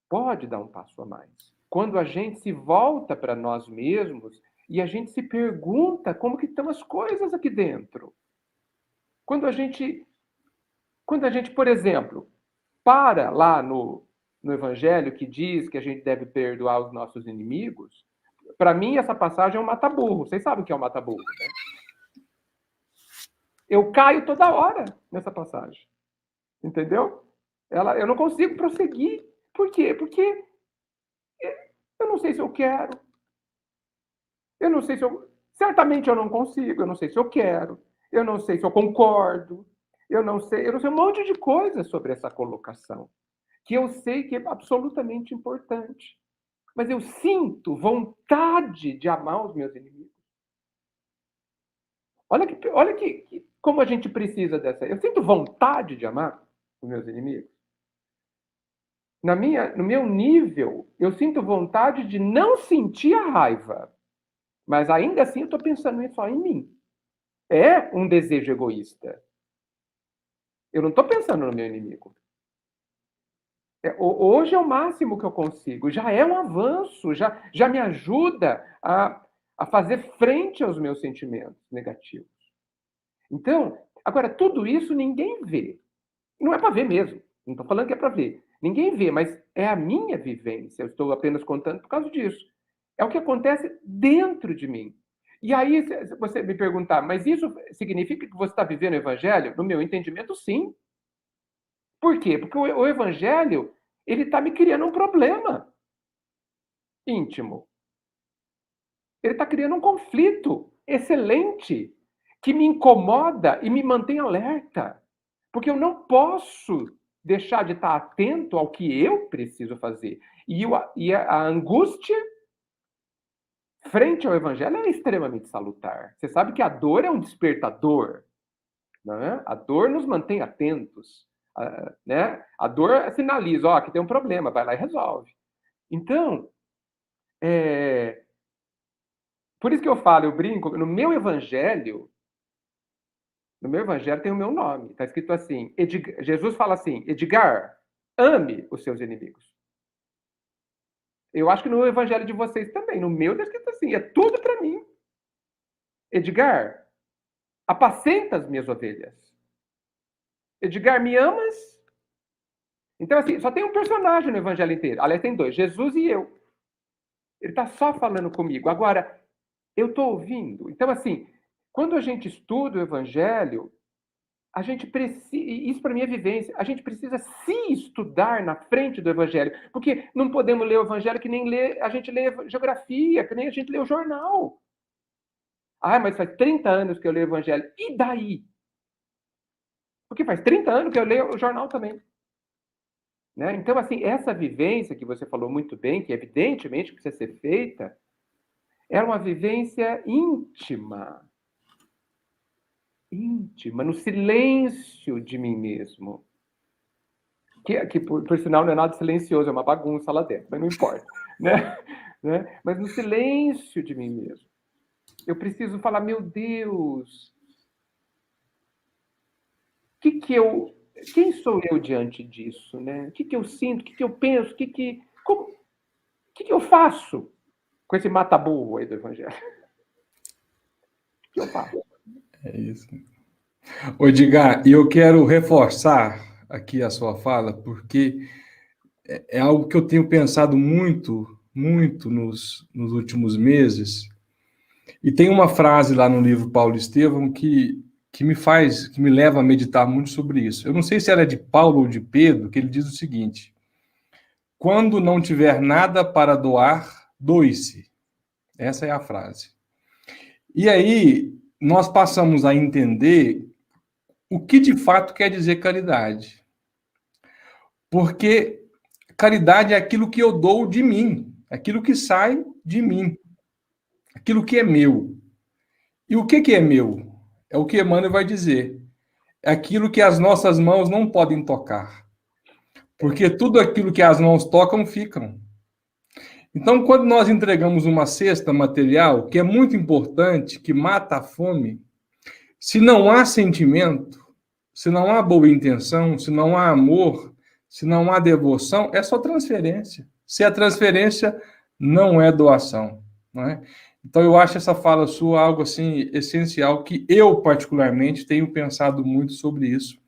Pode dar um passo a mais. Quando a gente se volta para nós mesmos e a gente se pergunta como que estão as coisas aqui dentro. Quando a gente, por exemplo, para lá no Evangelho que diz que a gente deve perdoar os nossos inimigos, para mim essa passagem é um mata-burro. Vocês sabem o que é um mata-burro, né? Eu caio toda hora nessa passagem. Entendeu? Eu não consigo prosseguir. Por quê? Porque eu não sei se eu quero. Eu não sei se eu... Certamente eu não consigo. Eu não sei se eu quero. Eu não sei se eu concordo. Eu não sei um monte de coisas sobre essa colocação. Que eu sei que é absolutamente importante. Mas eu sinto vontade de amar os meus inimigos. Olha que como a gente precisa dessa... Eu sinto vontade de amar os meus inimigos. No meu nível, eu sinto vontade de não sentir a raiva. Mas ainda assim eu estou pensando só em mim. É um desejo egoísta. Eu não estou pensando no meu inimigo. Hoje é o máximo que eu consigo. Já é um avanço. Já me ajuda a fazer frente aos meus sentimentos negativos. Então, agora, tudo isso ninguém vê. Não é para ver mesmo. Não estou falando que é para ver. Ninguém vê, mas é a minha vivência. Eu estou apenas contando por causa disso. É o que acontece dentro de mim. E aí, se você me perguntar, mas isso significa que você está vivendo o Evangelho? No meu entendimento, sim. Por quê? Porque o Evangelho, ele está me criando um problema íntimo. Ele está criando um conflito excelente que me incomoda e me mantém alerta. Porque eu não posso deixar de estar atento ao que eu preciso fazer. E a angústia frente ao Evangelho é extremamente salutar. Você sabe que a dor é um despertador. Né? A dor nos mantém atentos. Né? A dor sinaliza, que tem um problema, vai lá e resolve. Então, por isso que eu falo, eu brinco, no meu Evangelho tem o meu nome. Está escrito assim, Jesus fala assim, Edgar, ame os seus inimigos. Eu acho que no Evangelho de vocês também. No meu está escrito assim, é tudo para mim. Edgar, apacenta as minhas ovelhas. Edgar, me amas? Então, assim, só tem um personagem no Evangelho inteiro. Aliás, tem dois, Jesus e eu. Ele está só falando comigo. Agora, eu estou ouvindo. Então, assim, quando a gente estuda o Evangelho, a gente precisa, isso para mim é vivência, a gente precisa se estudar na frente do Evangelho, porque não podemos ler o Evangelho que nem a gente lê geografia, que nem a gente lê o jornal. Mas faz 30 anos que eu leio o Evangelho. E daí? Porque faz 30 anos que eu leio o jornal também. Né? Então, assim, essa vivência que você falou muito bem, que evidentemente precisa ser feita, é uma vivência íntima. Íntima, no silêncio de mim mesmo. Que por sinal, não é nada silencioso, é uma bagunça lá dentro, mas não importa. Né? Mas no silêncio de mim mesmo. Eu preciso falar, meu Deus, quem sou eu diante disso? Né? O que eu sinto? O que eu penso? O que eu faço com esse mata-burro aí do Evangelho? O que eu faço? É isso. Ô, Edgar, eu quero reforçar aqui a sua fala, porque é algo que eu tenho pensado muito, muito nos últimos meses. E tem uma frase lá no livro Paulo Estevão que me leva a meditar muito sobre isso. Eu não sei se ela é de Paulo ou de Pedro, que ele diz o seguinte: quando não tiver nada para doar, doe-se. Essa é a frase. E aí, nós passamos a entender o que de fato quer dizer caridade. Porque caridade é aquilo que eu dou de mim, aquilo que sai de mim, aquilo que é meu. E o que é meu? É o que Emmanuel vai dizer. É aquilo que as nossas mãos não podem tocar. Porque tudo aquilo que as mãos tocam, ficam. Então, quando nós entregamos uma cesta material, que é muito importante, que mata a fome, se não há sentimento, se não há boa intenção, se não há amor, se não há devoção, é só transferência. Se é transferência, não é doação, não é? Então, eu acho essa fala sua algo assim essencial, que eu, particularmente, tenho pensado muito sobre isso,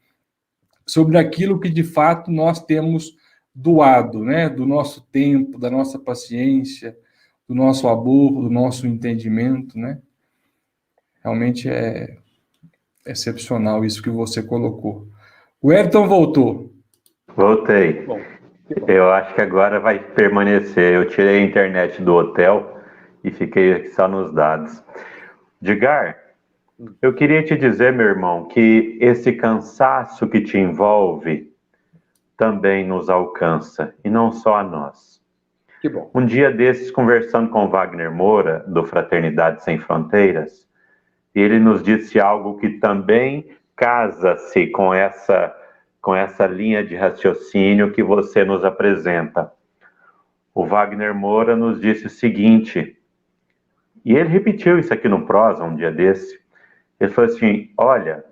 sobre aquilo que, de fato, nós temos doado, né? Do nosso tempo, da nossa paciência, do nosso amor, do nosso entendimento, né? Realmente é excepcional isso que você colocou. O Ayrton voltou. Voltei. Bom, Eu acho que agora vai permanecer. Eu tirei a internet do hotel e fiquei aqui só nos dados. Edgar, eu queria te dizer, meu irmão, que esse cansaço que te envolve também nos alcança, e não só a nós. que bom. Um dia desses, conversando com o Wagner Moura, do Fraternidade Sem Fronteiras, ele nos disse algo que também casa-se com essa linha de raciocínio que você nos apresenta. O Wagner Moura nos disse o seguinte, e ele repetiu isso aqui no Prosa um dia desse. Ele falou assim: olha,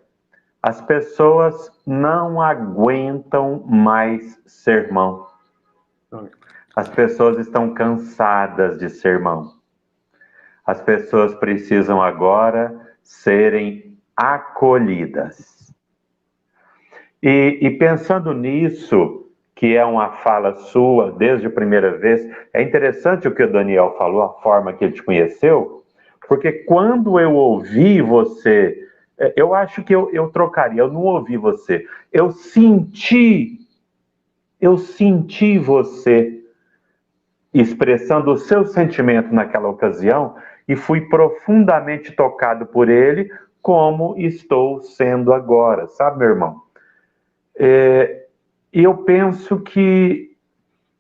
as pessoas não aguentam mais sermão. As pessoas estão cansadas de sermão. As pessoas precisam agora serem acolhidas. E pensando nisso, que é uma fala sua desde a primeira vez, é interessante o que o Daniel falou, a forma que ele te conheceu, porque quando eu ouvi você, eu acho que eu trocaria, eu não ouvi você, eu senti você expressando o seu sentimento naquela ocasião e fui profundamente tocado por ele, como estou sendo agora, sabe, meu irmão? E eu penso que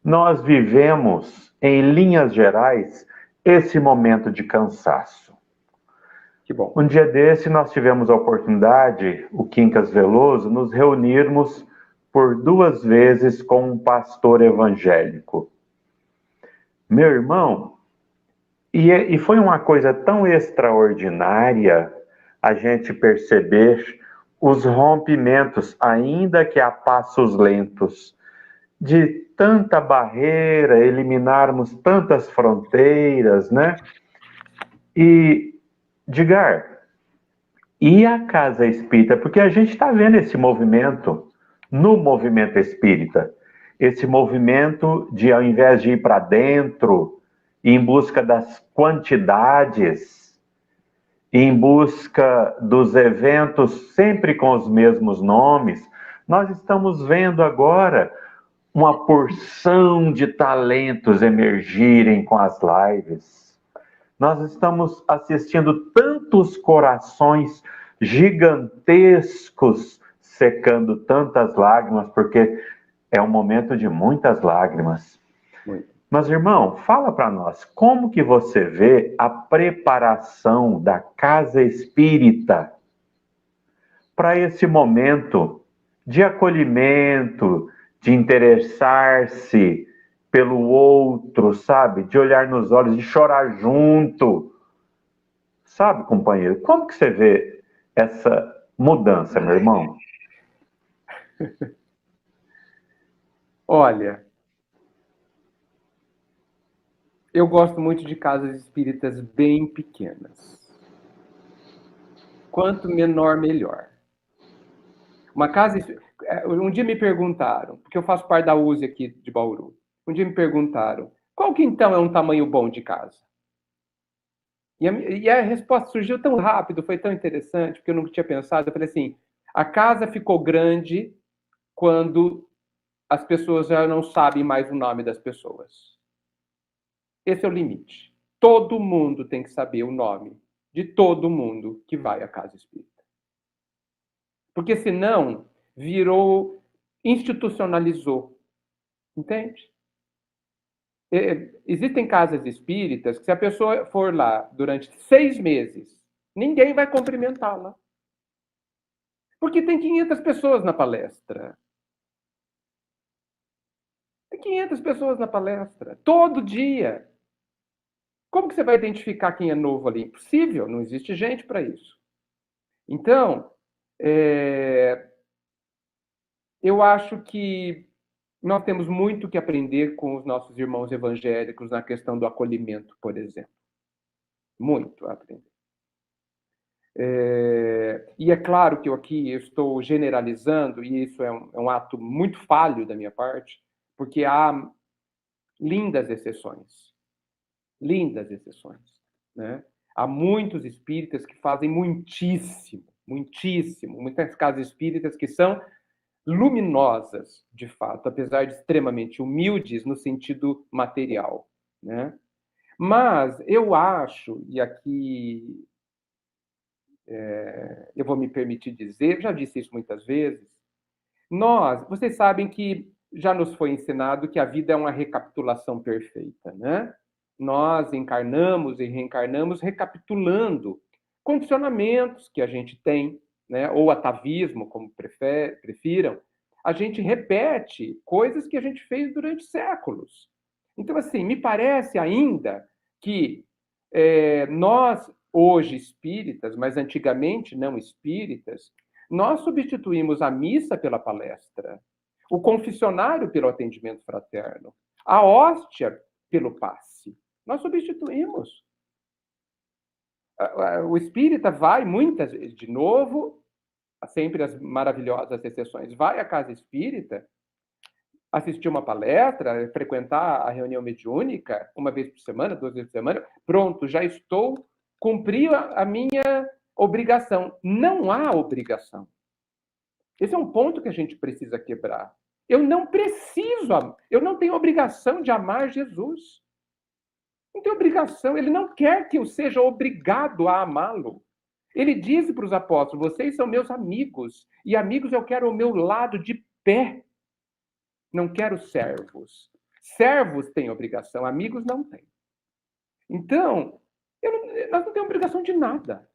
nós vivemos, em linhas gerais, esse momento de cansaço. Que bom. Um dia desse, nós tivemos a oportunidade, o Quincas Veloso, nos reunirmos por 2 vezes com um pastor evangélico. Meu irmão, e foi uma coisa tão extraordinária a gente perceber os rompimentos, ainda que a passos lentos, de tanta barreira, eliminarmos tantas fronteiras, né? E, Edgar, e a Casa Espírita? Porque a gente está vendo esse movimento no movimento espírita. Esse movimento de, ao invés de ir para dentro, em busca das quantidades, em busca dos eventos sempre com os mesmos nomes, nós estamos vendo agora uma porção de talentos emergirem com as lives. Nós estamos assistindo tantos corações gigantescos secando tantas lágrimas, porque é um momento de muitas lágrimas. Mas, irmão, fala para nós, como que você vê a preparação da Casa Espírita para esse momento de acolhimento, de interessar-se pelo outro, sabe? De olhar nos olhos, de chorar junto. Sabe, companheiro? Como que você vê essa mudança, meu irmão? Olha, eu gosto muito de casas espíritas bem pequenas. Quanto menor, melhor. Um dia me perguntaram, porque eu faço parte da USE aqui de Bauru, um dia me perguntaram, qual que então é um tamanho bom de casa? E a resposta surgiu tão rápido, foi tão interessante, porque eu nunca tinha pensado. Eu falei assim, a casa ficou grande quando as pessoas já não sabem mais o nome das pessoas. Esse é o limite. Todo mundo tem que saber o nome de todo mundo que vai à casa espírita. Porque senão institucionalizou. Entende? Existem casas espíritas que, se a pessoa for lá durante 6 meses, ninguém vai cumprimentá-la. Porque tem 500 pessoas na palestra. Tem 500 pessoas na palestra, todo dia. Como que você vai identificar quem é novo ali? Impossível, não existe gente para isso. Então, eu acho que nós temos muito que aprender com os nossos irmãos evangélicos na questão do acolhimento, por exemplo. Muito a aprender. E é claro que eu aqui estou generalizando, e isso é um ato muito falho da minha parte, porque há lindas exceções. Lindas exceções. Né? Há muitos espíritas que fazem muitíssimo, muitas casas espíritas que são luminosas, de fato, apesar de extremamente humildes no sentido material, né? Mas eu acho, e aqui eu vou me permitir dizer, já disse isso muitas vezes, vocês sabem que já nos foi ensinado que a vida é uma recapitulação perfeita, né? Nós encarnamos e reencarnamos recapitulando condicionamentos que a gente tem, né? Ou atavismo, como prefiram. A gente repete coisas que a gente fez durante séculos. Então, assim, me parece ainda que nós, hoje espíritas, mas antigamente não espíritas, nós substituímos a missa pela palestra, o confessionário pelo atendimento fraterno, a hóstia pelo passe. Nós substituímos. O espírita vai muitas vezes, de novo, sempre as maravilhosas exceções, vai à casa espírita, assistir uma palestra, frequentar a reunião mediúnica, 1 vez por semana, 2 vezes por semana, pronto, já cumpri a minha obrigação. Não há obrigação. Esse é um ponto que a gente precisa quebrar. Eu não tenho obrigação de amar Jesus. Não tenho obrigação, ele não quer que eu seja obrigado a amá-lo. Ele disse para os apóstolos, vocês são meus amigos, e amigos eu quero ao meu lado de pé. Não quero servos. Servos têm obrigação, amigos não têm. Então, nós não temos obrigação de nada.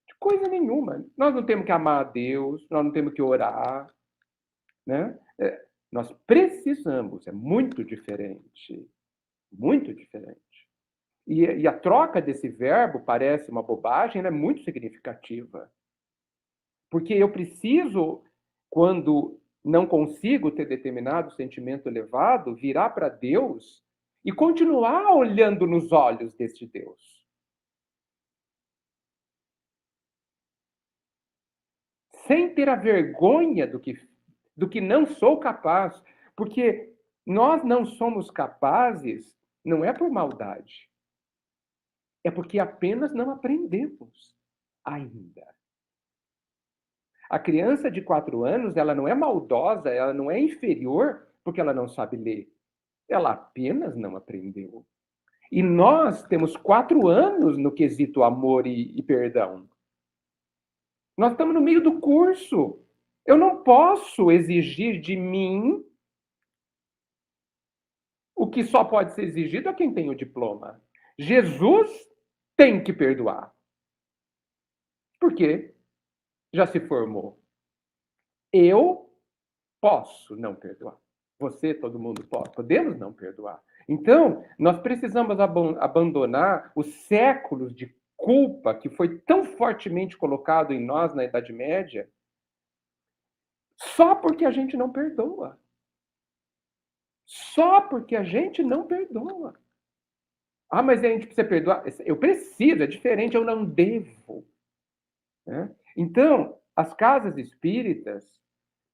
De coisa nenhuma. Nós não temos que amar a Deus, nós não temos que orar. Né? Nós precisamos, é muito diferente. Muito diferente. E a troca desse verbo parece uma bobagem, ela é muito significativa. Porque eu preciso, quando não consigo ter determinado sentimento elevado, virar para Deus e continuar olhando nos olhos deste Deus. Sem ter a vergonha do que não sou capaz. Porque nós não somos capazes, não é por maldade. É porque apenas não aprendemos ainda. A criança de 4 anos, ela não é maldosa, ela não é inferior porque ela não sabe ler. Ela apenas não aprendeu. E nós temos 4 anos no quesito amor e perdão. Nós estamos no meio do curso. Eu não posso exigir de mim o que só pode ser exigido a quem tem o diploma. Jesus tem que perdoar. Por quê? Já se formou. Eu posso não perdoar. Você, todo mundo pode. Podemos não perdoar. Então, nós precisamos abandonar os séculos de culpa que foi tão fortemente colocado em nós na Idade Média, só porque a gente não perdoa. Só porque a gente não perdoa. Ah, mas a gente precisa perdoar. Eu preciso, é diferente, eu não devo. Né? Então, As casas espíritas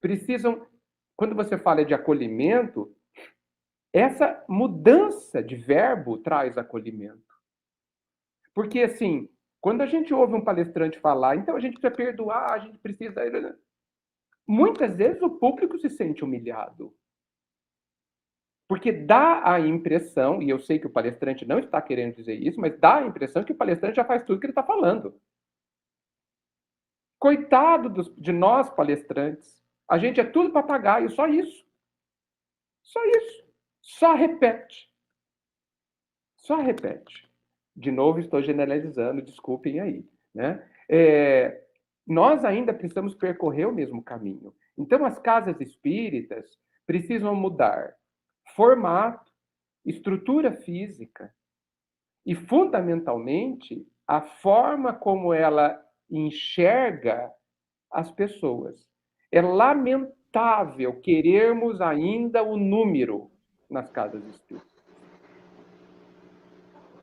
precisam, quando você fala de acolhimento, essa mudança de verbo traz acolhimento. Porque, assim, quando a gente ouve um palestrante falar, então a gente precisa perdoar, a gente precisa... Muitas vezes o público se sente humilhado. Porque dá a impressão, e eu sei que o palestrante não está querendo dizer isso, mas dá a impressão que o palestrante já faz tudo que ele está falando. Coitado de nós, palestrantes. A gente é tudo papagaio, só isso. Só isso. Só repete. Só repete. De novo, estou generalizando, desculpem aí. Né? Nós ainda precisamos percorrer o mesmo caminho. Então, as casas espíritas precisam mudar formato, estrutura física e, fundamentalmente, a forma como ela enxerga as pessoas. É lamentável querermos ainda o número nas casas espíritas.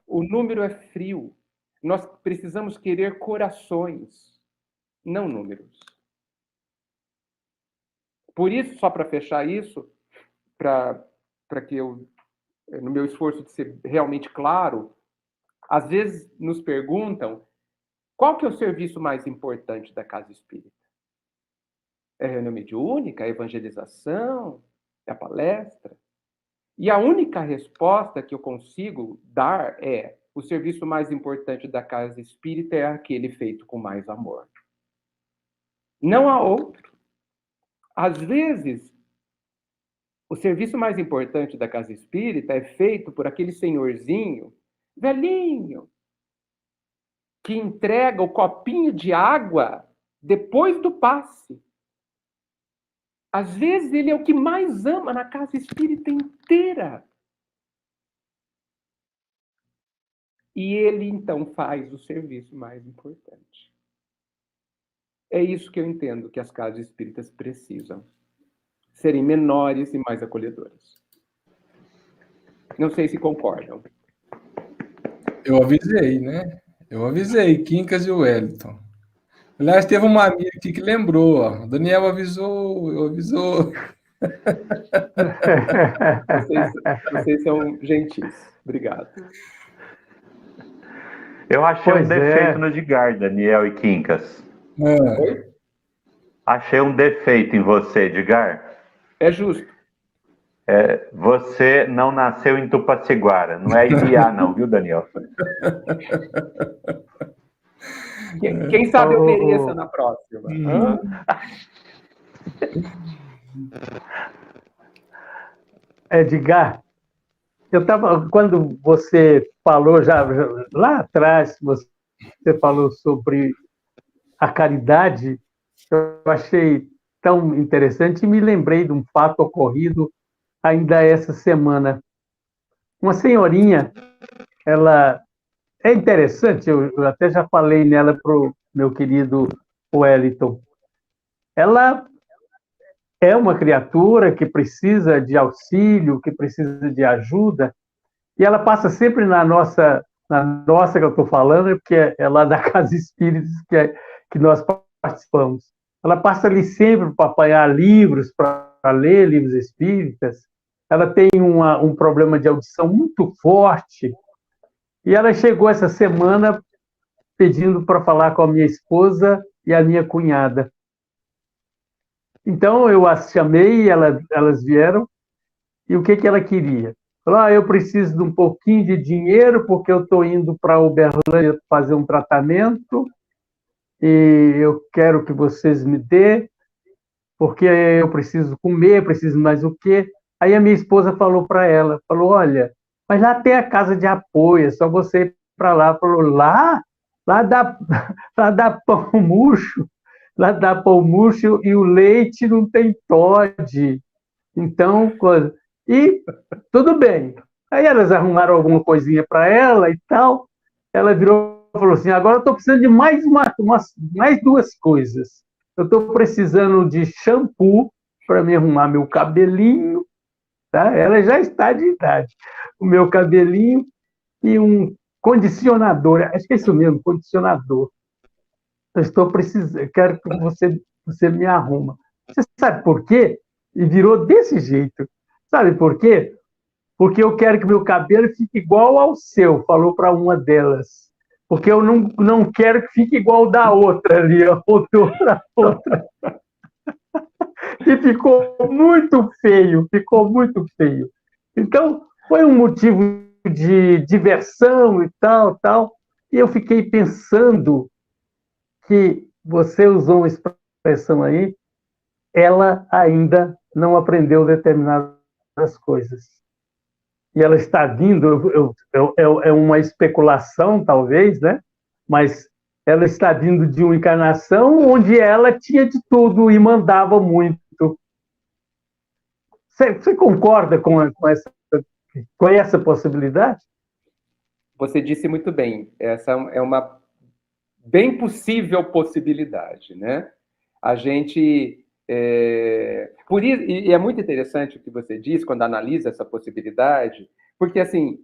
O número é frio. Nós precisamos querer corações, não números. Por isso, só para fechar isso, para que eu, no meu esforço de ser realmente claro, às vezes nos perguntam qual que é o serviço mais importante da casa espírita? É a reunião mediúnica, a evangelização, é a palestra? E a única resposta que eu consigo dar é: o serviço mais importante da casa espírita é aquele feito com mais amor. Não há outro. Às vezes, o serviço mais importante da casa espírita é feito por aquele senhorzinho, velhinho, que entrega o copinho de água depois do passe. Às vezes, ele é o que mais ama na casa espírita inteira. E ele, então, faz o serviço mais importante. É isso que eu entendo que as casas espíritas precisam. Serem menores e mais acolhedoras. Não sei se concordam. Eu avisei, né? Eu avisei, Quincas e o Wellington. Aliás, teve uma amiga aqui que lembrou, ó. Daniel avisou, avisou. Vocês são gentis. Obrigado. Eu achei um defeito no Edgar, Daniel e Quincas. Oi? Achei um defeito em você, Edgar. É justo. Você não nasceu em Tupaciguara, não é Ibiá não, viu, Daniel? Quem sabe eu mereça na próxima. Edgar, quando você falou, já lá atrás, você falou sobre a caridade, eu achei tão interessante e me lembrei de um fato ocorrido ainda essa semana. Uma senhorinha, ela é interessante, eu até já falei nela para o meu querido Wellington. Ela é uma criatura que precisa de auxílio, que precisa de ajuda, e ela passa sempre na nossa que eu estou falando, porque é lá da Casa Espírita que nós participamos. Ela passa ali sempre para apanhar livros, para ler livros espíritas. Ela tem um problema de audição muito forte, e ela chegou essa semana pedindo para falar com a minha esposa e a minha cunhada. Então, eu as chamei, elas vieram, e o que ela queria? Falou, eu preciso de um pouquinho de dinheiro, porque eu estou indo para Uberlândia fazer um tratamento, e eu quero que vocês me dê, porque eu preciso comer, preciso mais o quê? Aí a minha esposa falou para ela, olha, mas lá tem a casa de apoio, é só você ir para lá. Falou, lá dá pão murcho. Lá dá pão murcho e o leite não tem Toddy. Então, e tudo bem. Aí elas arrumaram alguma coisinha para ela e tal. Ela virou e falou assim, agora eu estou precisando de mais duas coisas. Eu estou precisando de shampoo para me arrumar meu cabelinho. Tá? Ela já está de idade. O meu cabelinho e um condicionador. Acho que é isso mesmo, condicionador. eu estou precisando, quero que você me arruma. Você sabe por quê? E virou desse jeito. Sabe por quê? Porque eu quero que meu cabelo fique igual ao seu, falou para uma delas. Porque eu não quero que fique igual da outra ali, a outra. E ficou muito feio, ficou muito feio. Então, foi um motivo de diversão e tal, tal. E eu fiquei pensando que você usou uma expressão aí, ela ainda não aprendeu determinadas coisas. E ela está vindo, é uma especulação, talvez, né? Mas ela está vindo de uma encarnação onde ela tinha de tudo e mandava muito. Você concorda com essa possibilidade? Você disse muito bem, essa é uma bem possível possibilidade, né? A gente... por isso, e é muito interessante o que você diz quando analisa essa possibilidade, porque, assim,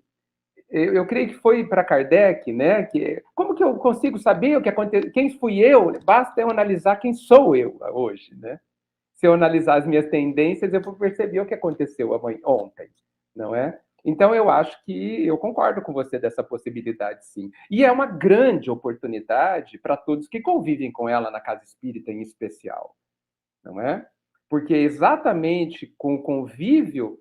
eu creio que foi para Kardec, né? Como que eu consigo saber o que aconteceu? Quem fui eu? Basta eu analisar quem sou eu hoje, né? Se eu analisar as minhas tendências, eu vou perceber o que aconteceu ontem, não é? Então, eu acho que eu concordo com você dessa possibilidade, sim. E é uma grande oportunidade para todos que convivem com ela na casa espírita, em especial, não é? Porque exatamente com o convívio,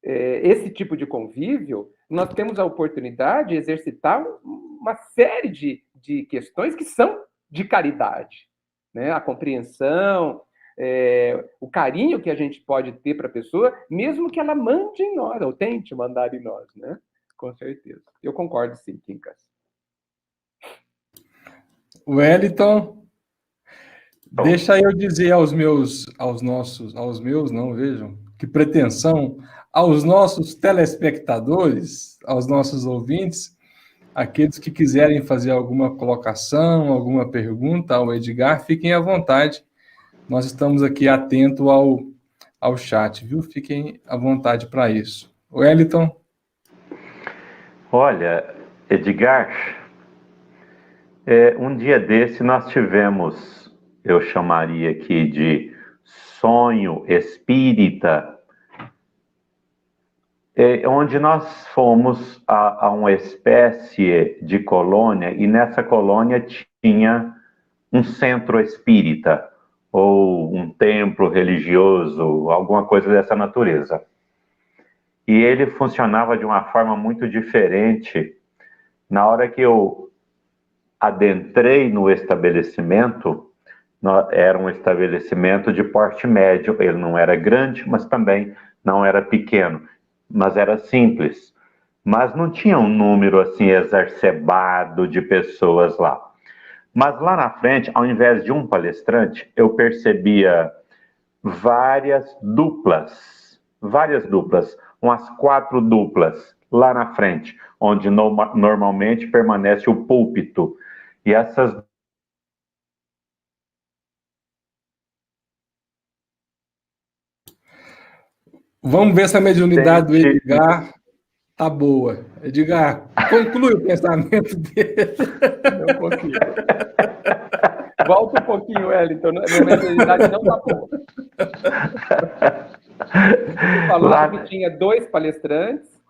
esse tipo de convívio, nós temos a oportunidade de exercitar uma série de questões que são de caridade, né? A compreensão, o carinho que a gente pode ter para a pessoa, mesmo que ela mande em nós, ou tente mandar em nós, né? Com certeza. Eu concordo, sim, Quincas. Wellington, deixa eu dizer aos meus, não, vejam, que pretensão, aos nossos telespectadores, aos nossos ouvintes, aqueles que quiserem fazer alguma colocação, alguma pergunta ao Edgar, fiquem à vontade. Nós estamos aqui atentos ao chat, viu? Fiquem à vontade para isso. Wellington? Olha, Edgar, um dia desse nós tivemos, eu chamaria aqui de sonho espírita, onde nós fomos a uma espécie de colônia, e nessa colônia tinha um centro espírita, ou um templo religioso, alguma coisa dessa natureza. E ele funcionava de uma forma muito diferente. Na hora que eu adentrei no estabelecimento, era um estabelecimento de porte médio, ele não era grande, mas também não era pequeno, mas era simples. Mas não tinha um número assim exacerbado de pessoas lá. Mas lá na frente, ao invés de um palestrante, eu percebia várias duplas, umas 4 duplas lá na frente, onde normalmente permanece o púlpito. E essas Vamos ver se a mediunidade do Edgar tá boa. Edgar, conclui o pensamento dele. Não consigo. Volta um pouquinho, Wellington. Minha mediunidade não tá boa. Você falou que tinha 2 palestrantes.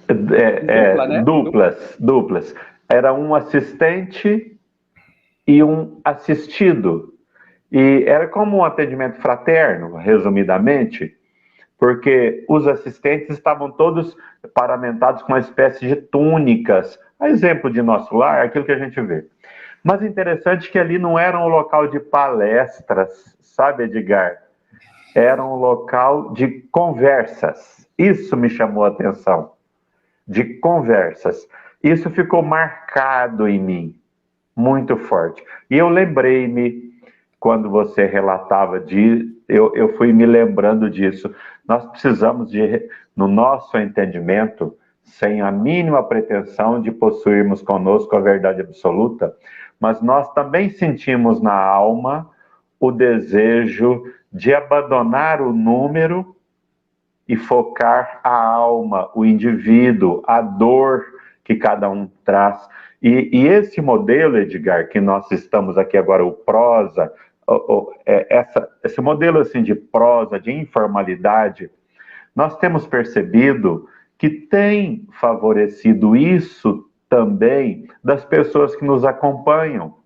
Dupla, né? Duplas. Era um assistente e um assistido. E era como um atendimento fraterno, resumidamente, porque os assistentes estavam todos paramentados com uma espécie de túnicas, a exemplo de nosso lar, aquilo que a gente vê. Mas interessante que ali não era um local de palestras, sabe, Edgar? Era um local de conversas. Isso me chamou a atenção, de conversas. Isso ficou marcado em mim, muito forte. E eu lembrei-me, quando você relatava eu fui me lembrando disso. Nós precisamos no nosso entendimento, sem a mínima pretensão de possuirmos conosco a verdade absoluta, mas nós também sentimos na alma o desejo de abandonar o número e focar a alma, o indivíduo, a dor que cada um traz. E esse modelo, Edgar, que nós estamos aqui agora, o prosa, esse modelo assim de prosa, de informalidade, nós temos percebido que tem favorecido isso também das pessoas que nos acompanham.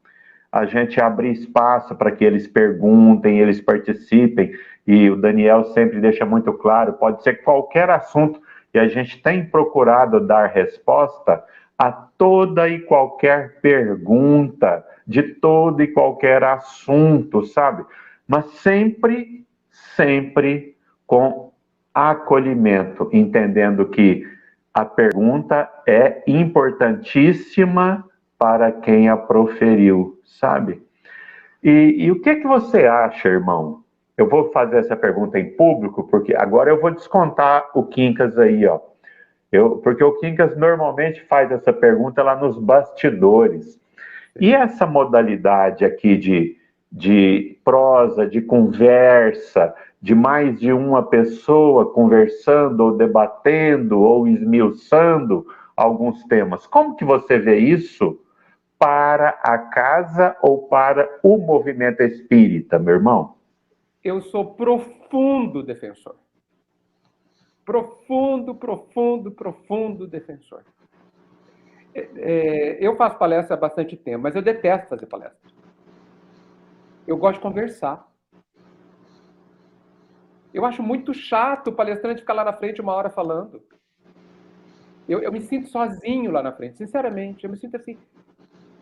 A gente abre espaço para que eles perguntem, eles participem, e o Daniel sempre deixa muito claro, pode ser qualquer assunto, e a gente tem procurado dar resposta a toda e qualquer pergunta, de todo e qualquer assunto, sabe? Mas sempre, sempre com acolhimento, entendendo que a pergunta é importantíssima para quem a proferiu, sabe? E o que é que você acha, irmão? Eu vou fazer essa pergunta em público, porque agora eu vou descontar o Quincas aí, ó. Porque o Quincas normalmente faz essa pergunta lá nos bastidores. E essa modalidade aqui de prosa, de conversa, de mais de uma pessoa conversando, ou debatendo, ou esmiuçando alguns temas, como que você vê isso para a casa ou para o movimento espírita, meu irmão? Eu sou profundo defensor. Profundo defensor. Eu faço palestra há bastante tempo, mas eu detesto fazer palestra. Eu gosto de conversar. Eu acho muito chato o palestrante ficar lá na frente 1 hora falando. Eu me sinto sozinho lá na frente, sinceramente. Eu me sinto assim.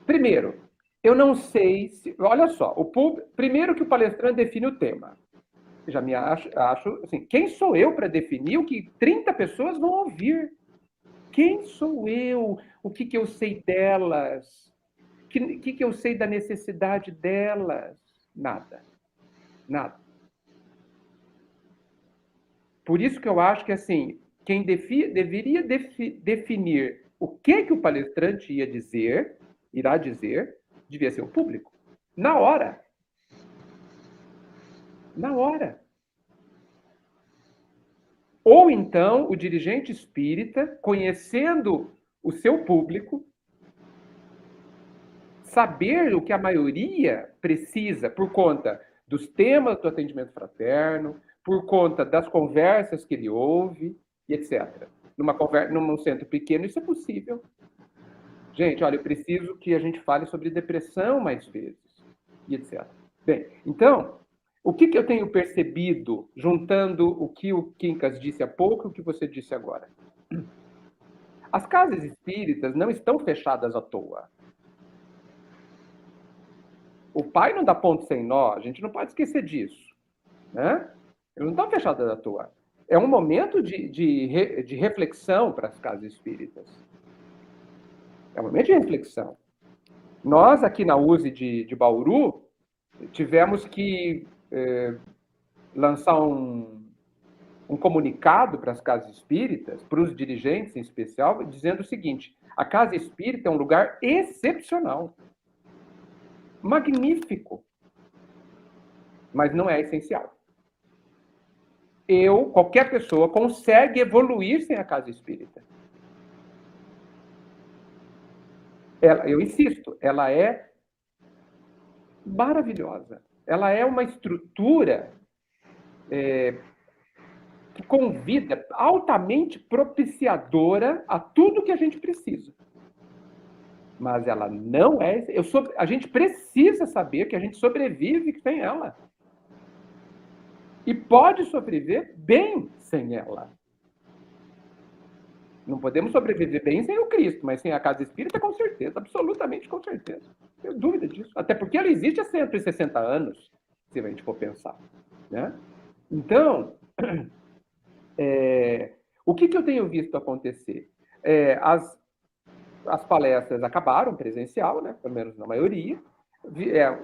Primeiro, eu não sei se... Olha só, primeiro que o palestrante define o tema. Eu já me acho assim, quem sou eu para definir o que 30 pessoas vão ouvir? Quem sou eu? O que eu sei delas? O que eu sei da necessidade delas? Nada. Por isso que eu acho que, assim, quem deveria definir o que o palestrante irá dizer, devia ser o público. Na hora. Ou então, o dirigente espírita, conhecendo o seu público, saber o que a maioria precisa por conta dos temas do atendimento fraterno, por conta das conversas que ele ouve, e etc. Num centro pequeno, isso é possível. Gente, olha, eu preciso que a gente fale sobre depressão mais vezes, e etc. Bem, então, o que eu tenho percebido, juntando o que o Quincas disse há pouco e o que você disse agora? As casas espíritas não estão fechadas à toa. O pai não dá ponto sem nó, a gente não pode esquecer disso. Né? Eles não estão fechadas à toa. É um momento de reflexão para as casas espíritas. É um momento de reflexão. Nós, aqui na USE de Bauru, tivemos que lançar um comunicado para as casas espíritas, para os dirigentes em especial, dizendo o seguinte: a casa espírita é um lugar excepcional, magnífico, mas não é essencial. Qualquer pessoa consegue evoluir sem a casa espírita. Eu insisto, ela é maravilhosa. Ela é uma estrutura que convida, altamente propiciadora a tudo que a gente precisa. Mas ela não é... a gente precisa saber que a gente sobrevive sem ela. E pode sobreviver bem sem ela. Não podemos sobreviver bem sem o Cristo, mas sem a casa espírita, com certeza, absolutamente com certeza. Não tenho dúvida disso. Até porque ela existe há 160 anos, se a gente for pensar. Né? Então, o que eu tenho visto acontecer? As palestras acabaram presencial, né? Pelo menos na maioria.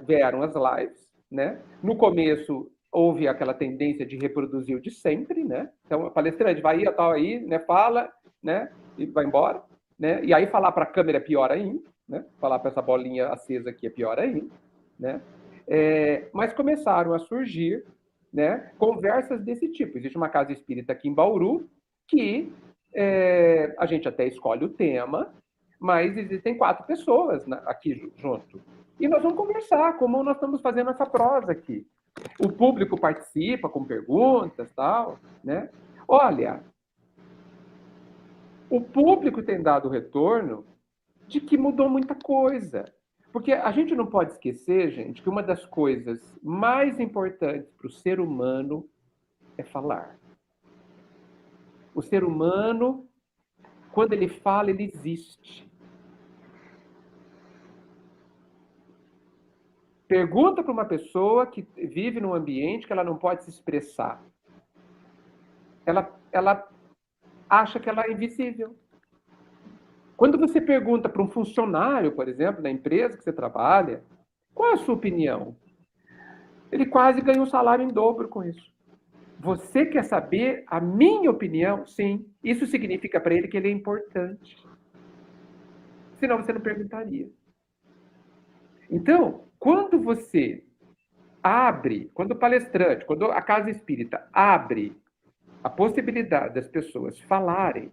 Vieram as lives. Né? No começo, houve aquela tendência de reproduzir o de sempre. Né? Então, a palestrante vai tal aí, né? Fala, né? E vai embora. Né? E aí falar para a câmera é pior ainda. Né? Falar para essa bolinha acesa aqui é pior ainda. Né? Mas começaram a surgir, né, conversas desse tipo. Existe uma casa espírita aqui em Bauru que a gente até escolhe o tema, mas existem 4 pessoas aqui junto. E nós vamos conversar, como nós estamos fazendo essa prosa aqui. O público participa com perguntas, tal, né? Olha, o público tem dado retorno de que mudou muita coisa. Porque a gente não pode esquecer, gente, que uma das coisas mais importantes para o ser humano é falar. O ser humano, quando ele fala, ele existe. Pergunta para uma pessoa que vive num ambiente que ela não pode se expressar. Ela acha que ela é invisível. Quando você pergunta para um funcionário, por exemplo, na empresa que você trabalha, qual é a sua opinião? Ele quase ganha um salário em dobro com isso. Você quer saber a minha opinião? Sim. Isso significa para ele que ele é importante. Senão você não perguntaria. Então, quando você abre, quando o palestrante, quando a casa espírita abre a possibilidade das pessoas falarem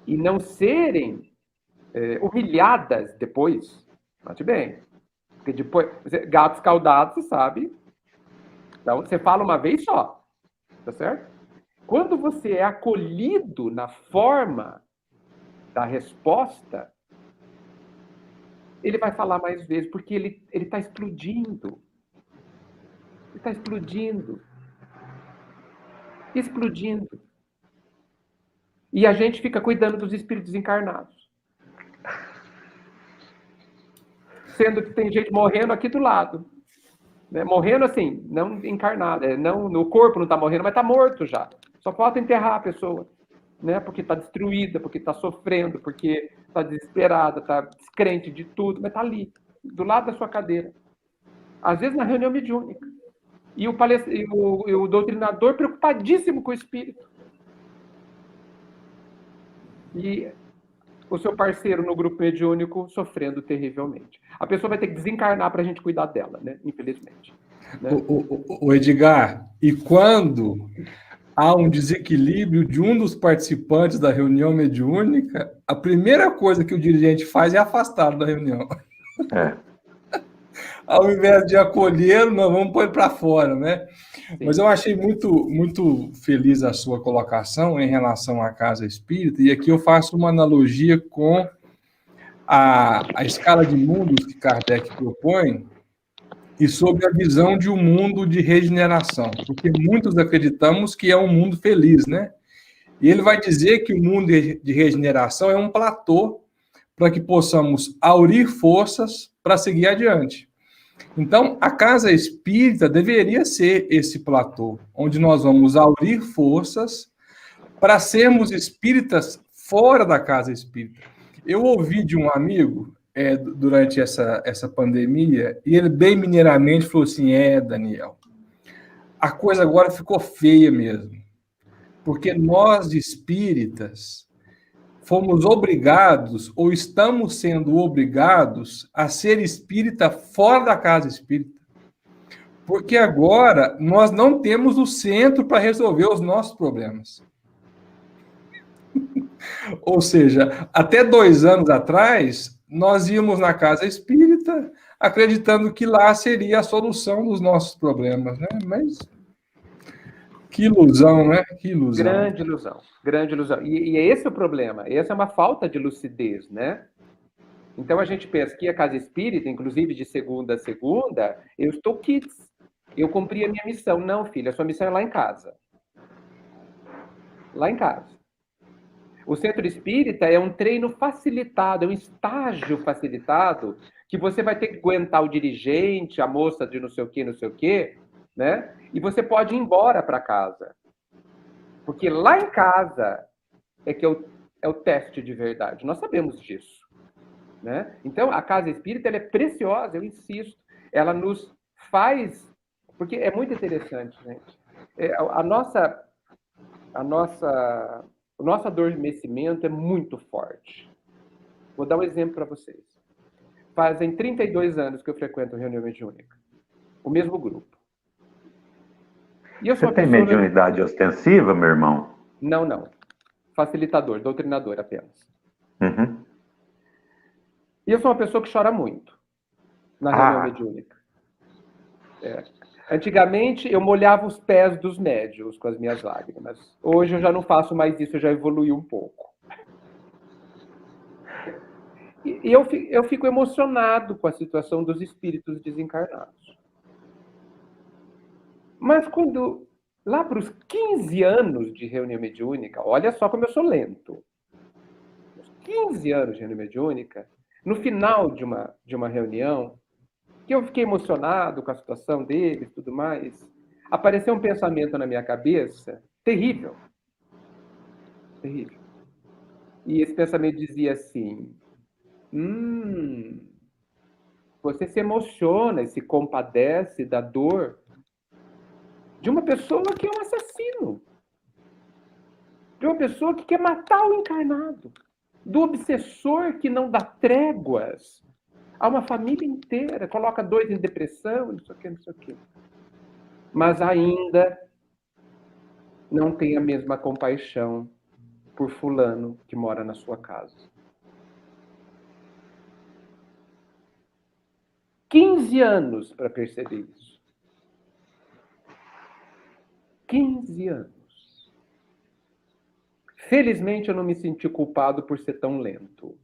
e não serem humilhadas depois, note bem, porque depois, gato escaldado, você sabe, então você fala uma vez só, tá certo? Quando você é acolhido na forma da resposta, ele vai falar mais vezes, porque ele está explodindo. Ele está explodindo. Explodindo. E a gente fica cuidando dos espíritos encarnados. Sendo que tem gente morrendo aqui do lado. Né? Morrendo assim, não encarnado. Não, no corpo não está morrendo, mas está morto já. Só falta enterrar a pessoa. Né? Porque está destruída, porque está sofrendo, porque está desesperada, está descrente de tudo, mas está ali, do lado da sua cadeira. Às vezes na reunião mediúnica. E o doutrinador preocupadíssimo com o espírito. E o seu parceiro no grupo mediúnico sofrendo terrivelmente. A pessoa vai ter que desencarnar para a gente cuidar dela, né? Infelizmente. Né? O Edgar, e quando há um desequilíbrio de um dos participantes da reunião mediúnica, a primeira coisa que o dirigente faz é afastá-lo da reunião. Ao invés de acolher, nós vamos pôr para fora, né? Sim. Mas eu achei muito feliz a sua colocação em relação à casa espírita, e aqui eu faço uma analogia com a escala de mundos que Kardec propõe, e sobre a visão de um mundo de regeneração, porque muitos acreditamos que é um mundo feliz, né? E ele vai dizer que o mundo de regeneração é um platô para que possamos aurir forças para seguir adiante. Então, a casa espírita deveria ser esse platô, onde nós vamos aurir forças para sermos espíritas fora da casa espírita. Eu ouvi de um amigo, durante essa pandemia, e ele bem mineiramente falou assim, Daniel, a coisa agora ficou feia mesmo, porque nós espíritas fomos obrigados, ou estamos sendo obrigados, a ser espírita fora da casa espírita. Porque agora nós não temos o centro para resolver os nossos problemas. Ou seja, até 2 anos atrás, nós íamos na casa espírita acreditando que lá seria a solução dos nossos problemas, né? Mas que ilusão, né? Que ilusão. Grande ilusão, grande ilusão. E é esse o problema, essa é uma falta de lucidez, né? Então a gente pensa que a casa espírita, inclusive de segunda a segunda, eu estou quites, eu cumpri a minha missão. Não, filha, a sua missão é lá em casa. Lá em casa. O centro espírita é um treino facilitado, é um estágio facilitado, que você vai ter que aguentar o dirigente, a moça de não sei o quê, né? E você pode ir embora para casa. Porque lá em casa é que é o teste de verdade. Nós sabemos disso. Né? Então, a casa espírita ela é preciosa, eu insisto. Ela nos faz... Porque é muito interessante, gente. O nosso adormecimento é muito forte. Vou dar um exemplo para vocês. Fazem 32 anos que eu frequento a reunião mediúnica. O mesmo grupo. Você tem mediunidade ostensiva, meu irmão? Não. Facilitador, doutrinador apenas. Uhum. E eu sou uma pessoa que chora muito na reunião mediúnica. Antigamente, eu molhava os pés dos médiuns com as minhas lágrimas. Hoje eu já não faço mais isso, eu já evolui um pouco. E eu fico emocionado com a situação dos espíritos desencarnados. Mas quando, lá para os 15 anos de reunião mediúnica, olha só como eu sou lento. Os 15 anos de reunião mediúnica, no final de uma reunião, que eu fiquei emocionado com a situação deles e tudo mais, apareceu um pensamento na minha cabeça terrível. Terrível. E esse pensamento dizia assim: você se emociona e se compadece da dor de uma pessoa que é um assassino, de uma pessoa que quer matar o encarnado, do obsessor que não dá tréguas a uma família inteira, coloca 2 em depressão, não sei o quê, não sei o quê. Mas ainda não tem a mesma compaixão por fulano que mora na sua casa. 15 anos para perceber isso. 15 anos. Felizmente eu não me senti culpado por ser tão lento.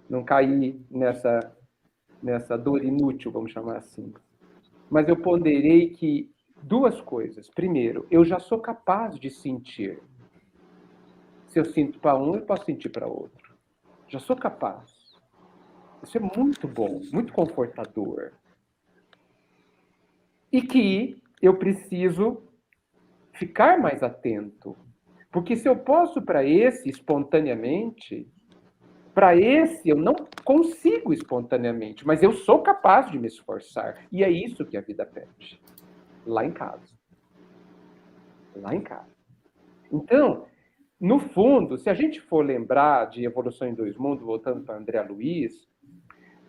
Não caí nessa dor inútil, vamos chamar assim. Mas eu ponderei que 2 coisas. Primeiro, eu já sou capaz de sentir. Se eu sinto para um, eu posso sentir para outro. Já sou capaz. Isso é muito bom, muito confortador. E que eu preciso ficar mais atento. Porque se eu posso para esse espontaneamente, para esse eu não consigo espontaneamente, mas eu sou capaz de me esforçar. E é isso que a vida pede. Lá em casa. Lá em casa. Então, no fundo, se a gente for lembrar de Evolução em Dois Mundos, voltando para André Luiz,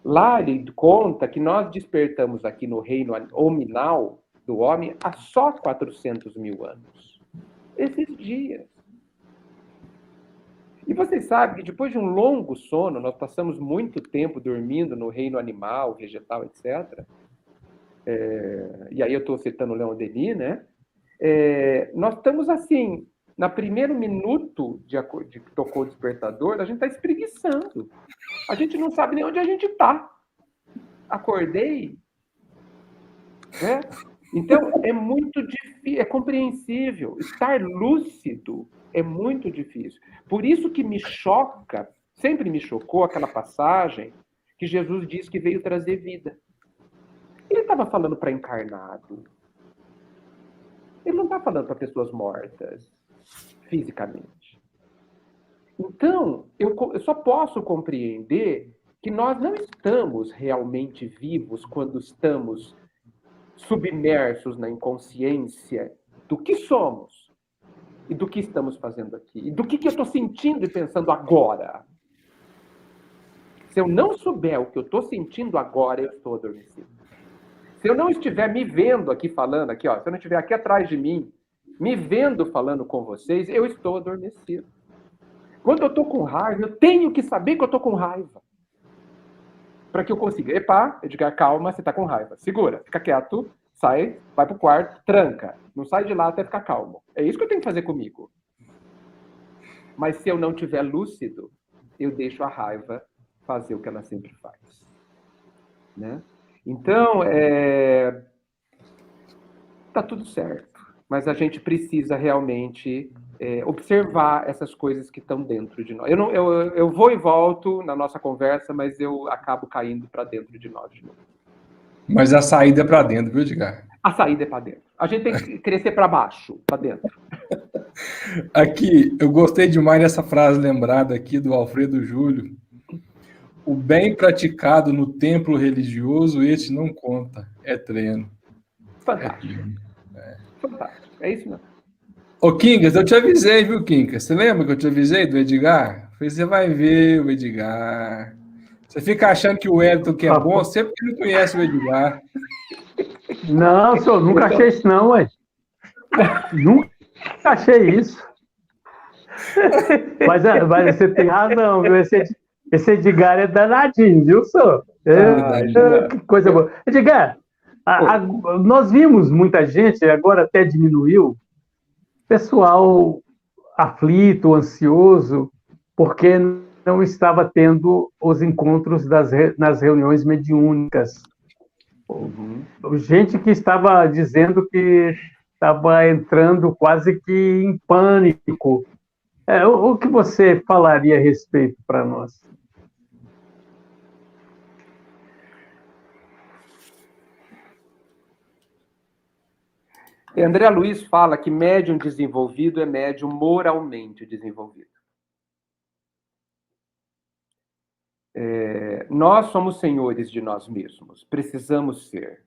lá ele conta que nós despertamos aqui no reino hominal do homem há só 400 mil anos. Esses dias. E vocês sabem que depois de um longo sono, nós passamos muito tempo dormindo no reino animal, vegetal, etc. E aí eu estou citando o Leon Denis, né? Nós estamos assim, no primeiro minuto de que tocou o despertador, a gente está espreguiçando. A gente não sabe nem onde a gente está. Acordei. Né? Então, é muito difícil, é compreensível. Estar lúcido é muito difícil. Por isso que me choca, sempre me chocou aquela passagem que Jesus diz que veio trazer vida. Ele estava falando para encarnado. Ele não está falando para pessoas mortas, fisicamente. Então, eu só posso compreender que nós não estamos realmente vivos quando estamos submersos na inconsciência do que somos e do que estamos fazendo aqui, e do que eu estou sentindo e pensando agora. Se eu não souber o que eu estou sentindo agora, eu estou adormecido. Se eu não estiver me vendo aqui falando, aqui, ó, se eu não estiver aqui atrás de mim, me vendo falando com vocês, eu estou adormecido. Quando eu estou com raiva, eu tenho que saber que eu estou com raiva. Para que eu consiga. Epa, Edgar, calma, você está com raiva. Segura, fica quieto, sai, vai pro quarto, tranca. Não sai de lá até ficar calmo. É isso que eu tenho que fazer comigo. Mas se eu não estiver lúcido, eu deixo a raiva fazer o que ela sempre faz. Né? Então, tá tudo certo. Mas a gente precisa realmente observar essas coisas que estão dentro de nós. Eu vou e volto na nossa conversa, mas eu acabo caindo para dentro de nós de novo. Mas a saída é para dentro, viu, Edgar? A saída é para dentro. A gente tem que crescer para baixo, para dentro. Aqui, eu gostei demais dessa frase lembrada aqui do Alfredo Júlio. O bem praticado no templo religioso, esse não conta, é treino. Fantástico. Fantástico. É isso mesmo. Ô, Kingas, eu te avisei, viu, Kingas? Você lembra que eu te avisei do Edgar? Falei, você vai ver o Edgar. Você fica achando que o Wellington que é bom, sempre que não conhece o Edgar. Não, senhor, nunca achei isso não, ué. Nunca achei isso. Mas você tem razão, viu? Esse Edgar é danadinho, viu, senhor? Que coisa boa. Edgar, nós vimos muita gente, agora até diminuiu, pessoal aflito, ansioso, porque não estava tendo os encontros nas reuniões mediúnicas. Gente que estava dizendo que estava entrando quase que em pânico. O que você falaria a respeito para nós? André Luiz fala que médium desenvolvido é médium moralmente desenvolvido. Nós somos senhores de nós mesmos, precisamos ser.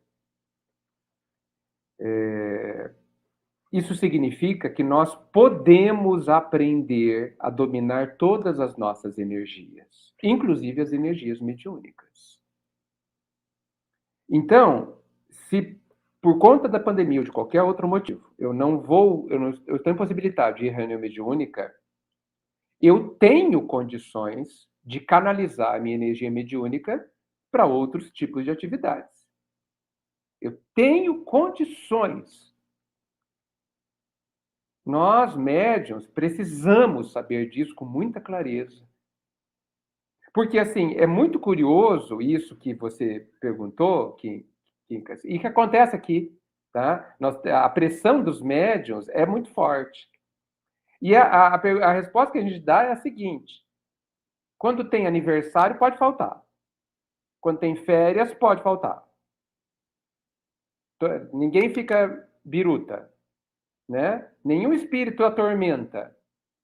Isso significa que nós podemos aprender a dominar todas as nossas energias, inclusive as energias mediúnicas. Então, se por conta da pandemia ou de qualquer outro motivo, eu estou impossibilitado de ir à reunião mediúnica, eu tenho condições de canalizar a minha energia mediúnica para outros tipos de atividades. Eu tenho condições. Nós, médiuns, precisamos saber disso com muita clareza. Porque, assim, é muito curioso isso que você perguntou, Quincas, e que acontece aqui, tá? A pressão dos médiuns é muito forte. E a resposta que a gente dá é a seguinte: quando tem aniversário, pode faltar. Quando tem férias, pode faltar. Ninguém fica biruta, né? Nenhum espírito atormenta,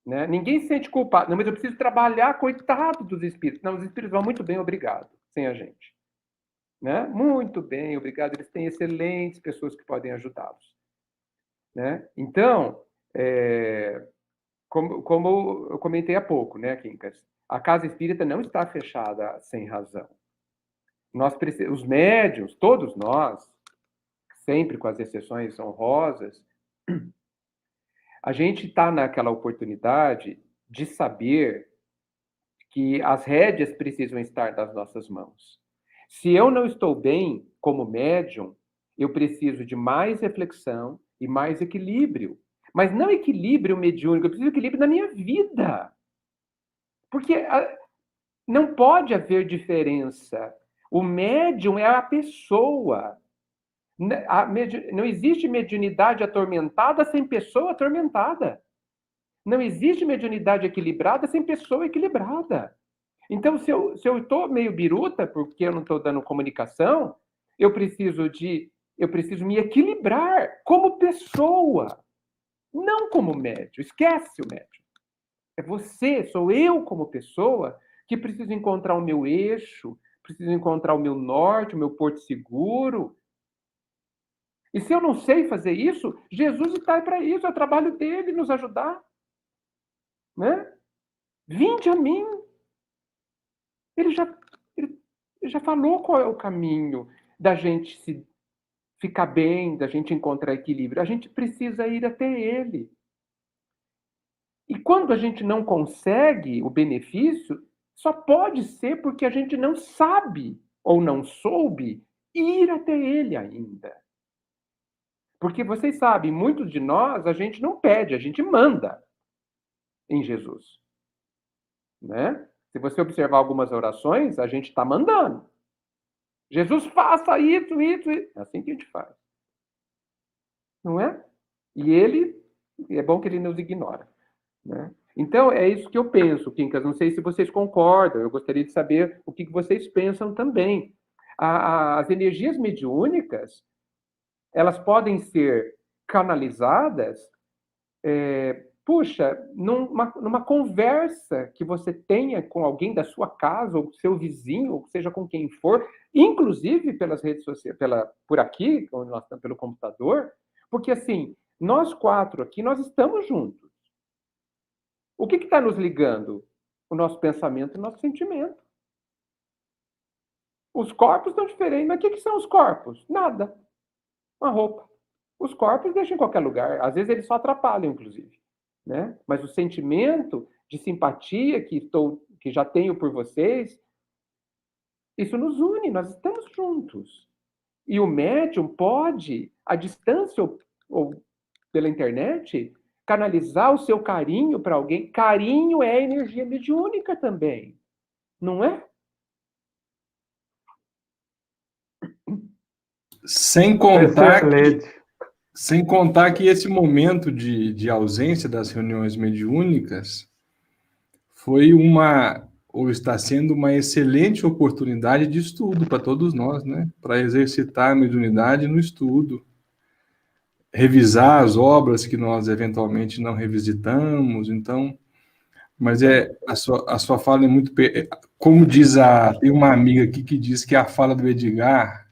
né? Ninguém se sente culpado. Não, mas eu preciso trabalhar, coitado dos espíritos. Não, os espíritos vão muito bem, obrigado, sem a gente. Né? Muito bem, obrigado. Eles têm excelentes pessoas que podem ajudá-los. Né? Então, como eu comentei há pouco, né, Quincas? A casa espírita não está fechada sem razão. Os médiuns, todos nós, sempre com as exceções honrosas, a gente está naquela oportunidade de saber que as rédeas precisam estar nas nossas mãos. Se eu não estou bem como médium, eu preciso de mais reflexão e mais equilíbrio. Mas não equilíbrio mediúnico, eu preciso de equilíbrio na minha vida. Porque não pode haver diferença. O médium é a pessoa. Não existe mediunidade atormentada sem pessoa atormentada. Não existe mediunidade equilibrada sem pessoa equilibrada. Então, se eu estou meio biruta, porque eu não estou dando comunicação, eu preciso me equilibrar como pessoa, não como médium. Esquece o médium. É você, sou eu como pessoa, que preciso encontrar o meu eixo, preciso encontrar o meu norte, o meu porto seguro. E se eu não sei fazer isso, Jesus está aí para isso, é o trabalho dele nos ajudar. Né? Vinde a mim. Ele já falou qual é o caminho da gente se ficar bem, da gente encontrar equilíbrio. A gente precisa ir até ele. E quando a gente não consegue o benefício, só pode ser porque a gente não sabe ou não soube ir até ele ainda. Porque vocês sabem, muitos de nós, a gente não pede, a gente manda em Jesus. Né? Se você observar algumas orações, a gente está mandando. Jesus, faça isso, isso, isso. É assim que a gente faz. Não é? E é bom que ele nos ignora. Né? Então, é isso que eu penso, Quincas. Não sei se vocês concordam. Eu gostaria de saber o que vocês pensam também. As energias mediúnicas, elas podem ser canalizadas, numa conversa que você tenha com alguém da sua casa, ou seu vizinho, ou seja com quem for, inclusive pelas redes sociais, por aqui, pelo computador, porque assim, nós quatro aqui, nós estamos juntos. O que está nos ligando? O nosso pensamento e o nosso sentimento. Os corpos estão diferentes, mas o que são os corpos? Nada. Uma roupa. Os corpos deixam em qualquer lugar, às vezes eles só atrapalham, inclusive. Né? Mas o sentimento de simpatia que que já tenho por vocês, isso nos une, nós estamos juntos. E o médium pode, à distância ou pela internet, canalizar o seu carinho para alguém. Carinho é energia mediúnica também, não é? Sem contar que esse momento de ausência das reuniões mediúnicas foi ou está sendo uma excelente oportunidade de estudo para todos nós, né? Para exercitar a mediunidade no estudo, revisar as obras que nós eventualmente não revisitamos, então, mas a sua fala é muito, como tem uma amiga aqui que diz que a fala do Edgar,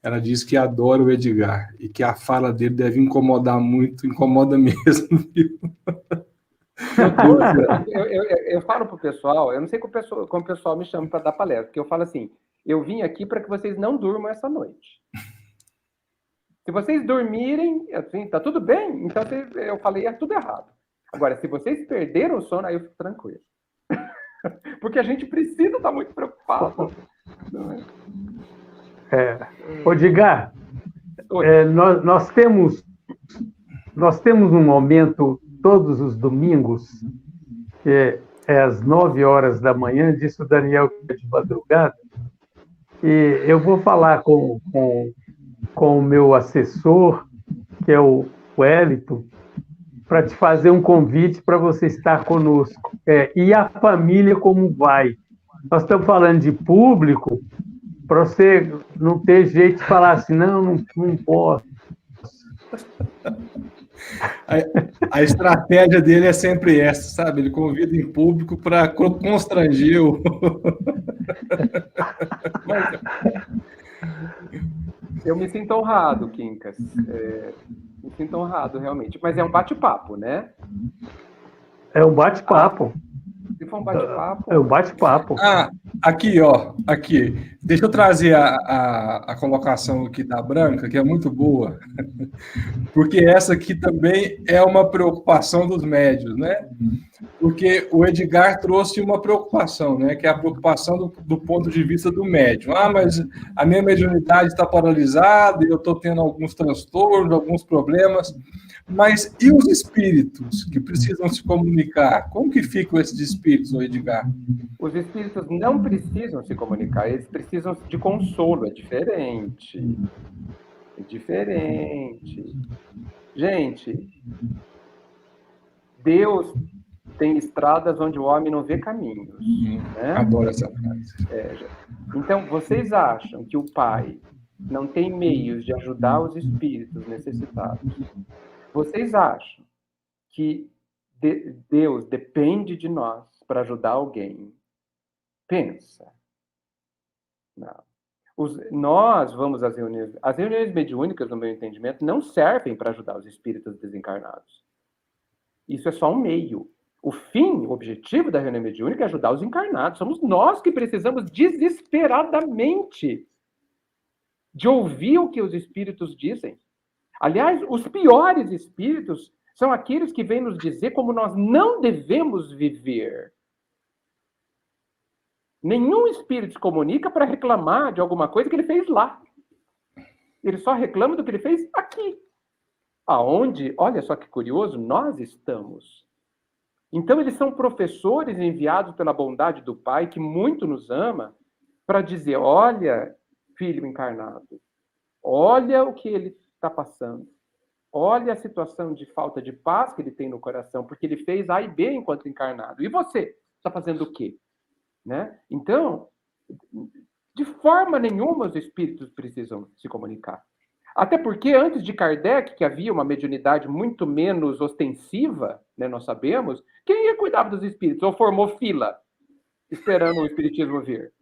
ela diz que adora o Edgar e que a fala dele deve incomodar muito, incomoda mesmo. Eu falo para o pessoal, eu não sei como o pessoal me chama para dar palestra, porque eu falo assim, eu vim aqui para que vocês não durmam essa noite. Se vocês dormirem, assim, tá tudo bem, então eu falei, é tudo errado. Agora, se vocês perderam o sono, aí eu fico tranquilo. Porque a gente precisa estar muito preocupado. Edgar, nós temos um momento todos os domingos, que é às 9 horas da manhã, disse o Daniel de madrugada, e eu vou falar com o meu assessor, que é o Wellington, para te fazer um convite para você estar conosco. E a família como vai? Nós estamos falando de público, para você não ter jeito de falar assim, não posso. A estratégia dele é sempre essa, sabe? Ele convida em público para constranger o... Mas eu me sinto honrado, Quincas. Me sinto honrado, realmente. Mas é um bate-papo, né? É um bate-papo. Se for um bate-papo... É um bate-papo. Aqui, ó. Aqui. Deixa eu trazer a colocação aqui da Branca, que é muito boa. Porque essa aqui também é uma preocupação dos médios, né? Porque o Edgar trouxe uma preocupação, né? Que é a preocupação do ponto de vista do médium. Mas a minha mediunidade está paralisada, eu estou tendo alguns transtornos, alguns problemas. Mas e os espíritos que precisam se comunicar? Como que ficam esses espíritos, Edgar? Os espíritos não precisam se comunicar, eles precisam de consolo, é diferente. É diferente. Gente, Deus tem estradas onde o homem não vê caminhos. Né? Adoro essa frase. Então, vocês acham que o Pai não tem meios de ajudar os espíritos necessitados? Vocês acham que Deus depende de nós para ajudar alguém? Pensa. Não. Nós vamos às reuniões. As reuniões mediúnicas, no meu entendimento, não servem para ajudar os espíritos desencarnados. Isso é só um meio. O objetivo da reunião mediúnica é ajudar os encarnados. Somos nós que precisamos desesperadamente de ouvir o que os espíritos dizem. Aliás, os piores espíritos são aqueles que vêm nos dizer como nós não devemos viver. Nenhum espírito se comunica para reclamar de alguma coisa que ele fez lá. Ele só reclama do que ele fez aqui. Aonde, olha só que curioso, nós estamos. Então, eles são professores enviados pela bondade do Pai, que muito nos ama, para dizer, olha, filho encarnado, olha o que ele está passando. Olha a situação de falta de paz que ele tem no coração, porque ele fez A e B enquanto encarnado. E você? Está fazendo o quê? Né? Então, de forma nenhuma os espíritos precisam se comunicar. Até porque, antes de Kardec, que havia uma mediunidade muito menos ostensiva, né, nós sabemos, quem ia cuidar dos espíritos? Ou formou fila, esperando o espiritismo vir?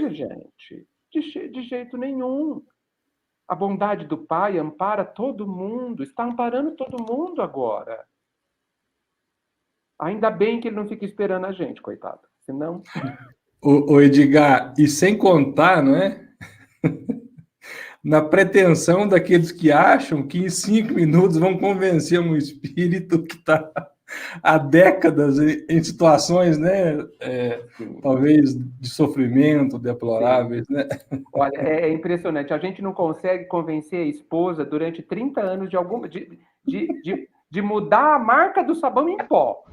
Gente, de jeito nenhum. A bondade do Pai ampara todo mundo, está amparando todo mundo agora. Ainda bem que ele não fica esperando a gente, coitado. Senão... O Edgar, e sem contar, não é? Na pretensão daqueles que acham que em 5 minutos vão convencer um espírito que está há décadas em situações, né, talvez de sofrimento deploráveis, né? Olha, é impressionante. A gente não consegue convencer a esposa durante 30 anos de mudar a marca do sabão em pó.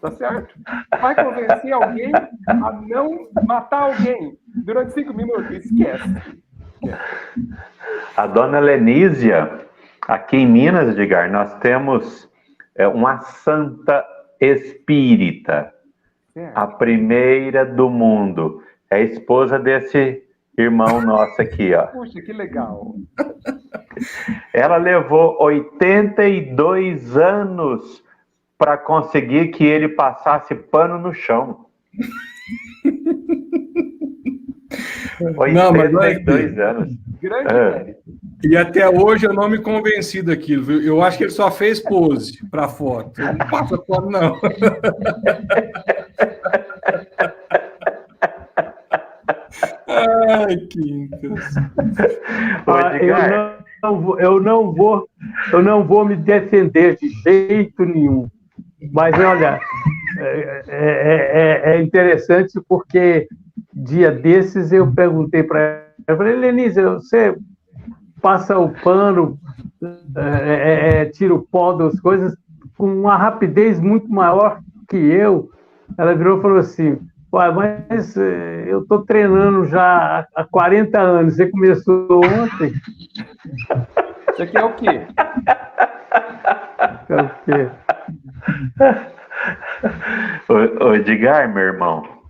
Tá certo? Vai convencer alguém a não matar alguém durante 5 minutos? Esquece. A dona Lenísia, aqui em Minas, Edgar, nós temos uma santa espírita, a primeira do mundo. É a esposa desse irmão nosso aqui, ó. Puxa, que legal. Ela levou 82 anos para conseguir que ele passasse pano no chão. 82 anos. Grande mérito. E até hoje eu não me convenci daquilo, viu? Eu acho que ele só fez pose para foto. Ele não passa pano, não. Ai, Quincas. Eu não vou me defender de jeito nenhum. Mas, olha, é interessante porque dia desses eu perguntei para ela, eu falei, Lenise, você passa o pano, tira o pó das coisas com uma rapidez muito maior que eu. Ela virou e falou assim, mas eu estou treinando já há 40 anos, você começou ontem? Isso aqui é o quê? É o quê? Ô, Edgar, meu irmão,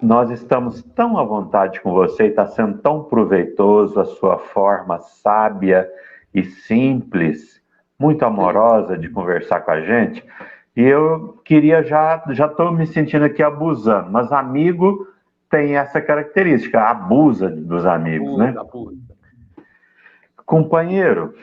nós estamos tão à vontade com você e está sendo tão proveitoso a sua forma sábia e simples, muito amorosa de conversar com a gente. E eu queria já estou me sentindo aqui abusando, mas amigo tem essa característica, abusa dos amigos, né? Abusa. Companheiro,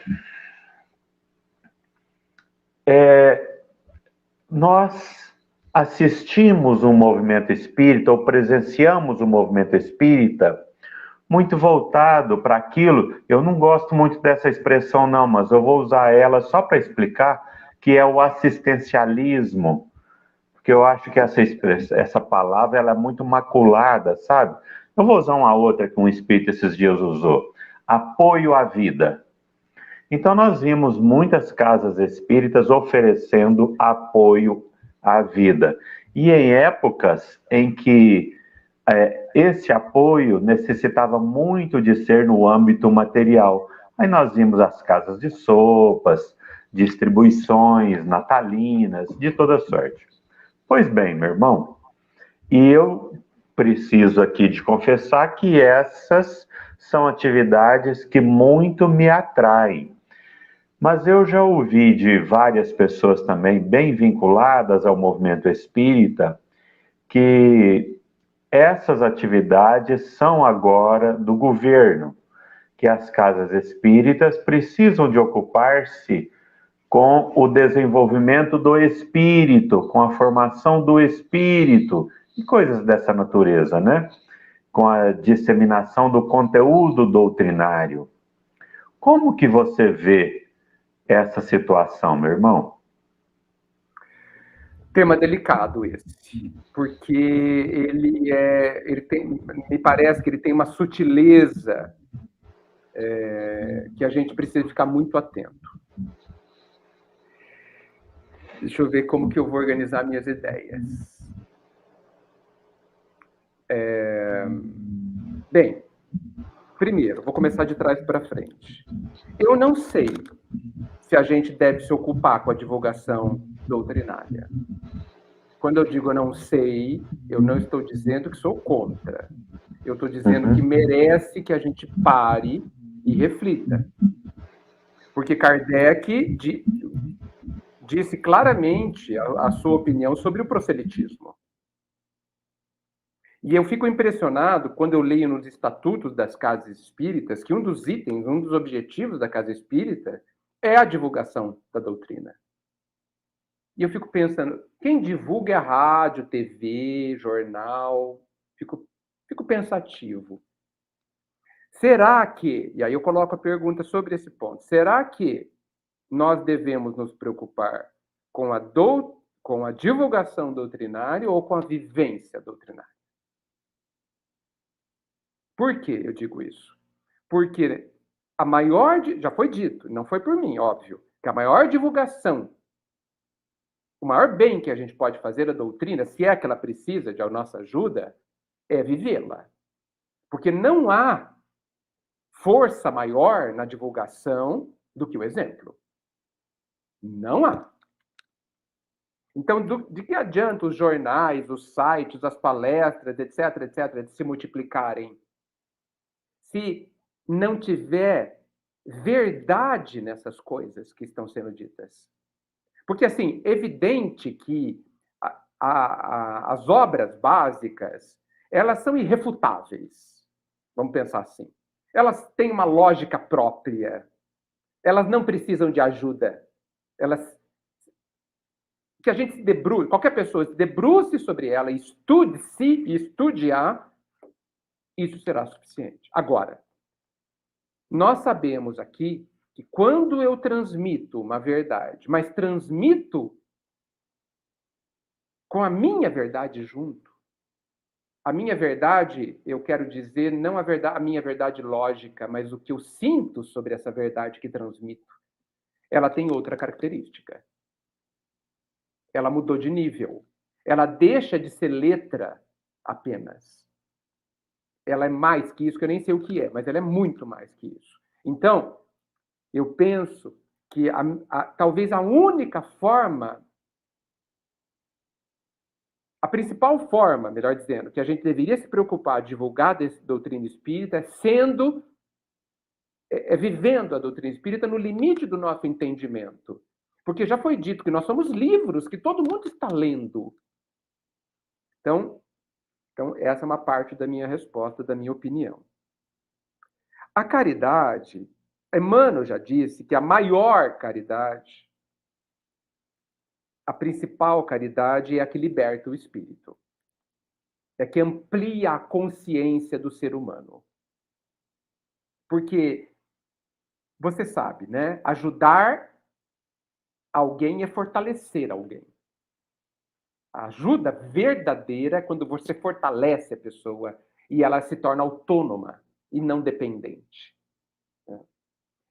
nós assistimos um movimento espírita ou presenciamos um movimento espírita muito voltado para aquilo, eu não gosto muito dessa expressão não, mas eu vou usar ela só para explicar, que é o assistencialismo, porque eu acho que essa palavra ela é muito maculada, sabe? Eu vou usar uma outra que um espírita esses dias usou, apoio à vida. Então nós vimos muitas casas espíritas oferecendo apoio à vida. E em épocas em que esse apoio necessitava muito de ser no âmbito material. Aí nós vimos as casas de sopas, distribuições natalinas, de toda sorte. Pois bem, meu irmão, e eu preciso aqui de confessar que essas são atividades que muito me atraem. Mas eu já ouvi de várias pessoas também bem vinculadas ao movimento espírita que essas atividades são agora do governo, que as casas espíritas precisam de ocupar-se com o desenvolvimento do espírito, com a formação do espírito e coisas dessa natureza, né? Com a disseminação do conteúdo doutrinário. Como que você vê essa situação, meu irmão? Tema delicado esse, porque ele tem, me parece que ele tem uma sutileza que a gente precisa ficar muito atento. Deixa eu ver como que eu vou organizar minhas ideias. Bem, primeiro, vou começar de trás para frente. Eu não sei se a gente deve se ocupar com a divulgação doutrinária. Quando eu digo eu não sei, eu não estou dizendo que sou contra. Eu estou dizendo que merece que a gente pare e reflita. Porque Kardec disse claramente a sua opinião sobre o proselitismo. E eu fico impressionado quando eu leio nos estatutos das casas espíritas que um dos itens, um dos objetivos da casa espírita é a divulgação da doutrina. E eu fico pensando, quem divulga é a rádio, TV, jornal? Fico pensativo. Será que, e aí eu coloco a pergunta sobre esse ponto, será que nós devemos nos preocupar com a divulgação doutrinária ou com a vivência doutrinária. Por que eu digo isso? Porque a maior, já foi dito, não foi por mim, óbvio, que a maior divulgação, o maior bem que a gente pode fazer à doutrina, se é que ela precisa de nossa ajuda, é vivê-la. Porque não há força maior na divulgação do que o exemplo. Não há. Então, de que adianta os jornais, os sites, as palestras, etc., de se multiplicarem, se não tiver verdade nessas coisas que estão sendo ditas? Porque, assim, evidente que as obras básicas, elas são irrefutáveis. Vamos pensar assim. Elas têm uma lógica própria. Elas não precisam de ajuda. Que a gente se debruce, qualquer pessoa se debruce sobre ela, estude-a, isso será suficiente. Agora, nós sabemos aqui que quando eu transmito uma verdade, mas transmito com a minha verdade junto, a minha verdade, eu quero dizer, não a minha verdade lógica, mas o que eu sinto sobre essa verdade que transmito, ela tem outra característica. Ela mudou de nível. Ela deixa de ser letra apenas. Ela é mais que isso, que eu nem sei o que é, mas ela é muito mais que isso. Então, eu penso que talvez a única forma, a principal forma, melhor dizendo, que a gente deveria se preocupar de divulgar dessa doutrina espírita é vivendo a doutrina espírita no limite do nosso entendimento. Porque já foi dito que nós somos livros que todo mundo está lendo. Então, essa é uma parte da minha resposta, da minha opinião. A caridade, Emmanuel já disse que a maior caridade, a principal caridade é a que liberta o espírito. É que amplia a consciência do ser humano. Porque, você sabe, né? Ajudar alguém é fortalecer alguém. A ajuda verdadeira é quando você fortalece a pessoa e ela se torna autônoma e não dependente.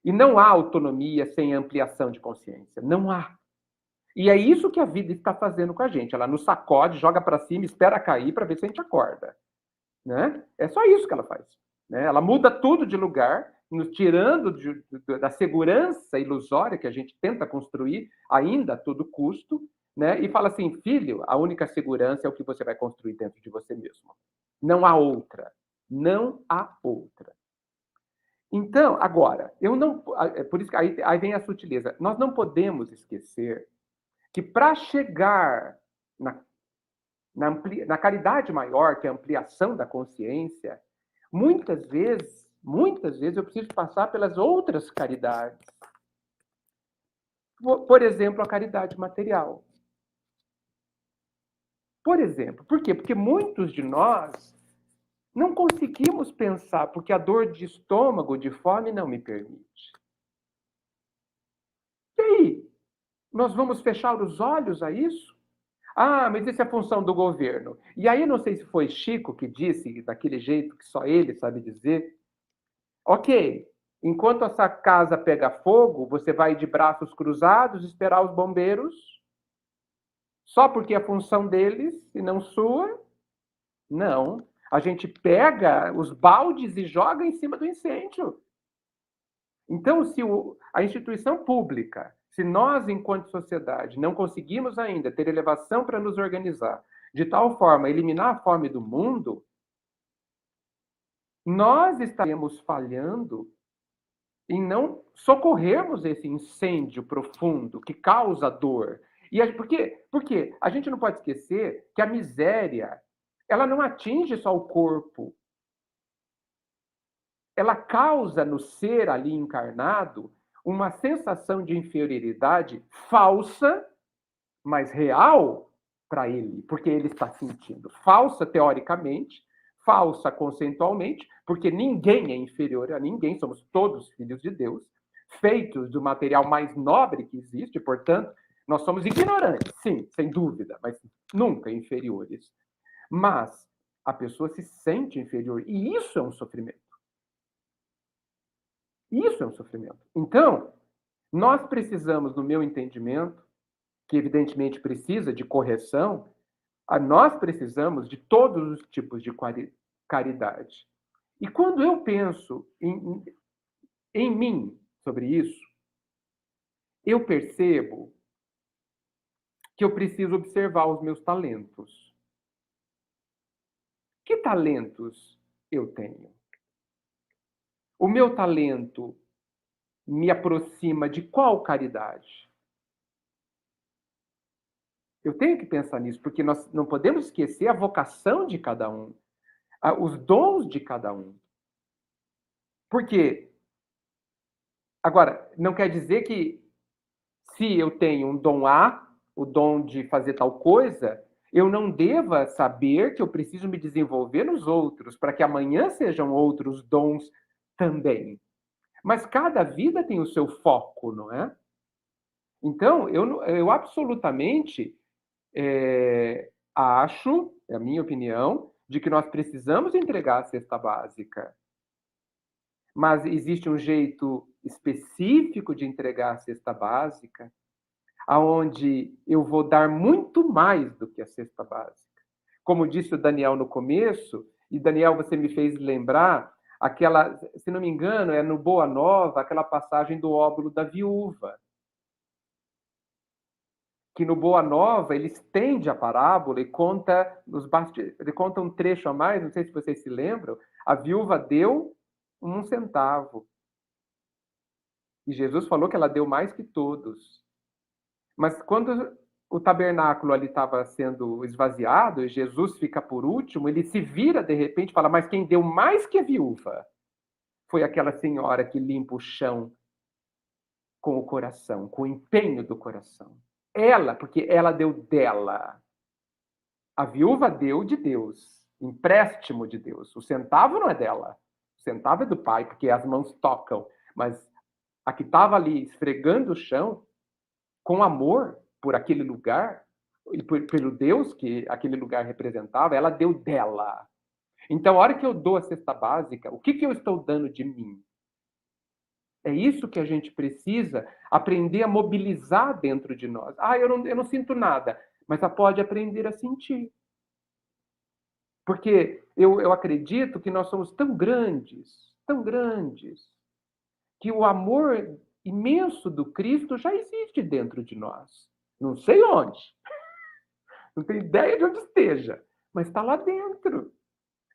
E não há autonomia sem ampliação de consciência. Não há. E é isso que a vida está fazendo com a gente. Ela nos sacode, joga para cima, espera cair para ver se a gente acorda. Né? É só isso que ela faz. Né? Ela muda tudo de lugar, nos tirando da segurança ilusória que a gente tenta construir, ainda a todo custo, né? E fala assim, filho, a única segurança é o que você vai construir dentro de você mesmo. Não há outra. Não há outra. Então, agora, por isso que aí vem a sutileza. Nós não podemos esquecer que para chegar na caridade maior, que é a ampliação da consciência, muitas vezes eu preciso passar pelas outras caridades. Por exemplo, a caridade material. Por exemplo, por quê? Porque muitos de nós não conseguimos pensar, porque a dor de estômago, de fome, não me permite. E aí? Nós vamos fechar os olhos a isso? Ah, mas isso é função do governo. E aí, não sei se foi Chico que disse, daquele jeito que só ele sabe dizer, ok, enquanto essa casa pega fogo, você vai de braços cruzados esperar os bombeiros, só porque é função deles e não sua? Não. A gente pega os baldes e joga em cima do incêndio. Então, se a instituição pública, se nós, enquanto sociedade, não conseguimos ainda ter elevação para nos organizar, de tal forma a eliminar a fome do mundo, nós estaremos falhando em não socorrermos esse incêndio profundo que causa dor. Por quê? Porque a gente não pode esquecer que a miséria, ela não atinge só o corpo. Ela causa no ser ali encarnado uma sensação de inferioridade falsa, mas real para ele, porque ele está sentindo. Falsa teoricamente, falsa conceitualmente, porque ninguém é inferior a ninguém, somos todos filhos de Deus, feitos do material mais nobre que existe, portanto, Nós somos ignorantes, sim, sem dúvida, mas nunca inferiores. Mas a pessoa se sente inferior, e isso é um sofrimento. Isso é um sofrimento. Então, nós precisamos, no meu entendimento, que evidentemente precisa de correção, nós precisamos de todos os tipos de caridade. E quando eu penso em mim sobre isso, eu percebo que eu preciso observar os meus talentos. Que talentos eu tenho? O meu talento me aproxima de qual caridade? Eu tenho que pensar nisso, porque nós não podemos esquecer a vocação de cada um, os dons de cada um. Porque, agora, não quer dizer que se eu tenho um dom A, o dom de fazer tal coisa, eu não deva saber que eu preciso me desenvolver nos outros, para que amanhã sejam outros dons também. Mas cada vida tem o seu foco, não é? Então, eu absolutamente acho, é a minha opinião, de que nós precisamos entregar a cesta básica. Mas existe um jeito específico de entregar a cesta básica, aonde eu vou dar muito mais do que a cesta básica. Como disse o Daniel no começo, e Daniel, você me fez lembrar aquela, se não me engano, é no Boa Nova, aquela passagem do óbolo da viúva. Que no Boa Nova ele estende a parábola e conta ele conta um trecho a mais, não sei se vocês se lembram, a viúva deu 1 centavo. E Jesus falou que ela deu mais que todos. Mas quando o tabernáculo ali estava sendo esvaziado e Jesus fica por último, ele se vira de repente e fala, mas quem deu mais que a viúva foi aquela senhora que limpa o chão com o coração, com o empenho do coração. Ela, porque ela deu dela. A viúva deu de Deus, empréstimo de Deus. O centavo não é dela. O centavo é do Pai, porque as mãos tocam. Mas a que estava ali esfregando o chão, com amor por aquele lugar, e pelo Deus que aquele lugar representava, ela deu dela. Então, a hora que eu dou a cesta básica, o que eu estou dando de mim? É isso que a gente precisa aprender a mobilizar dentro de nós. Eu não sinto nada, mas você pode aprender a sentir. Porque eu acredito que nós somos tão grandes, que o amor imenso do Cristo já existe dentro de nós. Não sei onde. Não tenho ideia de onde esteja, mas está lá dentro.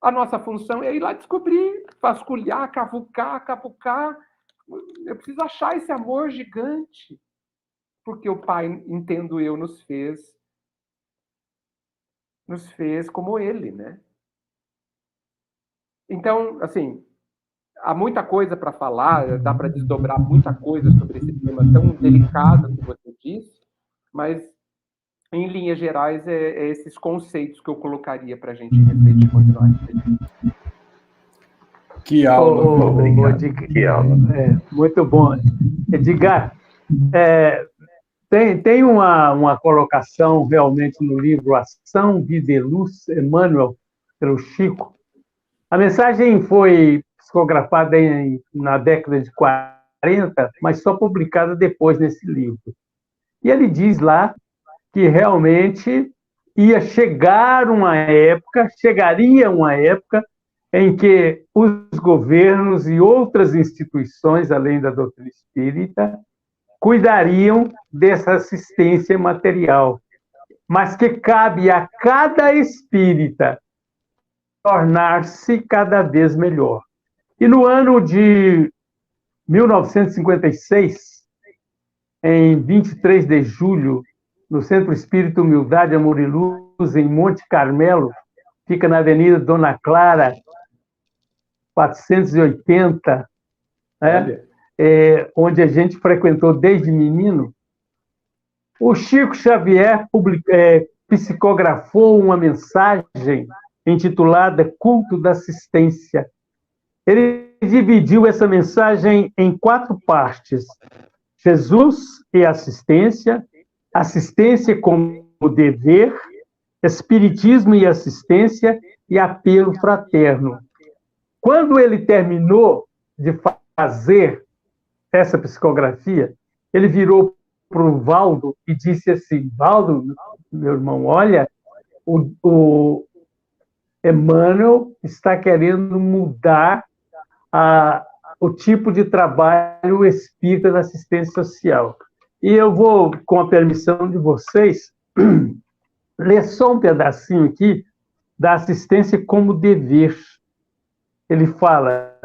A nossa função é ir lá descobrir, vasculhar, cavucar. Eu preciso achar esse amor gigante. Porque o Pai, entendo eu, nos fez como Ele, né? Então, assim, há muita coisa para falar, dá para desdobrar muita coisa sobre esse tema tão delicado que você disse, mas, em linhas gerais, é esses conceitos que eu colocaria para a gente refletir e continuar refletindo. Que aula, obrigado. Que aula. Muito bom. Edgar, tem uma colocação realmente no livro Ação, Vida e Luz, Emmanuel, pelo Chico. A mensagem foi psicografada na década de 40, mas só publicada depois nesse livro. E ele diz lá que realmente chegaria uma época em que os governos e outras instituições, além da doutrina espírita, cuidariam dessa assistência material, mas que cabe a cada espírita tornar-se cada vez melhor. E no ano de 1956, em 23 de julho, no Centro Espírita Humildade, Amor e Luz, em Monte Carmelo, fica na Avenida Dona Clara, 480, né? Onde a gente frequentou desde menino, o Chico Xavier psicografou uma mensagem intitulada Culto da Assistência. Ele dividiu essa mensagem em 4 partes: Jesus e assistência, assistência como dever, espiritismo e assistência e apelo fraterno. Quando ele terminou de fazer essa psicografia, ele virou para o Valdo e disse assim: Valdo, meu irmão, olha, o Emmanuel está querendo mudar o tipo de trabalho espírita da assistência social. E eu vou, com a permissão de vocês, ler só um pedacinho aqui da assistência como dever. Ele fala: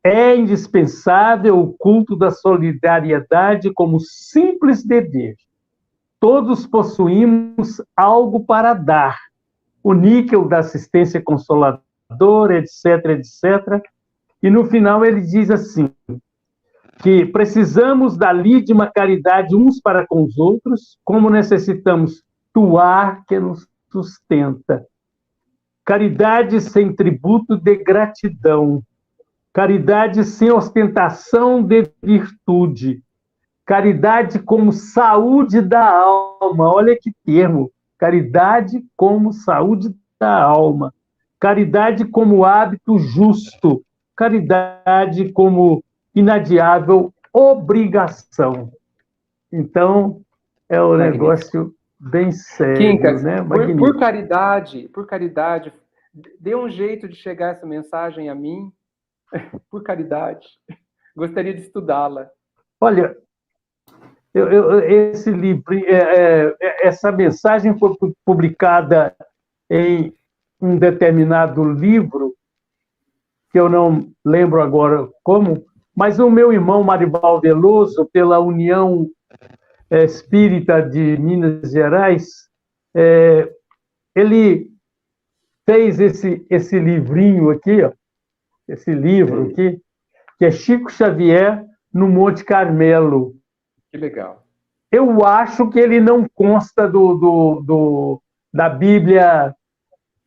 é indispensável o culto da solidariedade como simples dever. Todos possuímos algo para dar. O níquel da assistência consoladora, etc., etc. E no final ele diz assim, que precisamos da lídima caridade uns para com os outros, como necessitamos do ar que nos sustenta. Caridade sem tributo de gratidão. Caridade sem ostentação de virtude. Caridade como saúde da alma. Olha que termo. Caridade como saúde da alma. Caridade como hábito justo. Caridade como inadiável obrigação. Então, é um negócio bem sério, Quincas, né? Por caridade, dê um jeito de chegar essa mensagem a mim, por caridade. Gostaria de estudá-la. Olha, esse livro, essa mensagem foi publicada em um determinado livro, que eu não lembro agora como, mas o meu irmão Marival Veloso, pela União Espírita de Minas Gerais, ele fez esse livrinho aqui, ó, esse livro aqui, que é Chico Xavier no Monte Carmelo. Que legal. Eu acho que ele não consta da Bíblia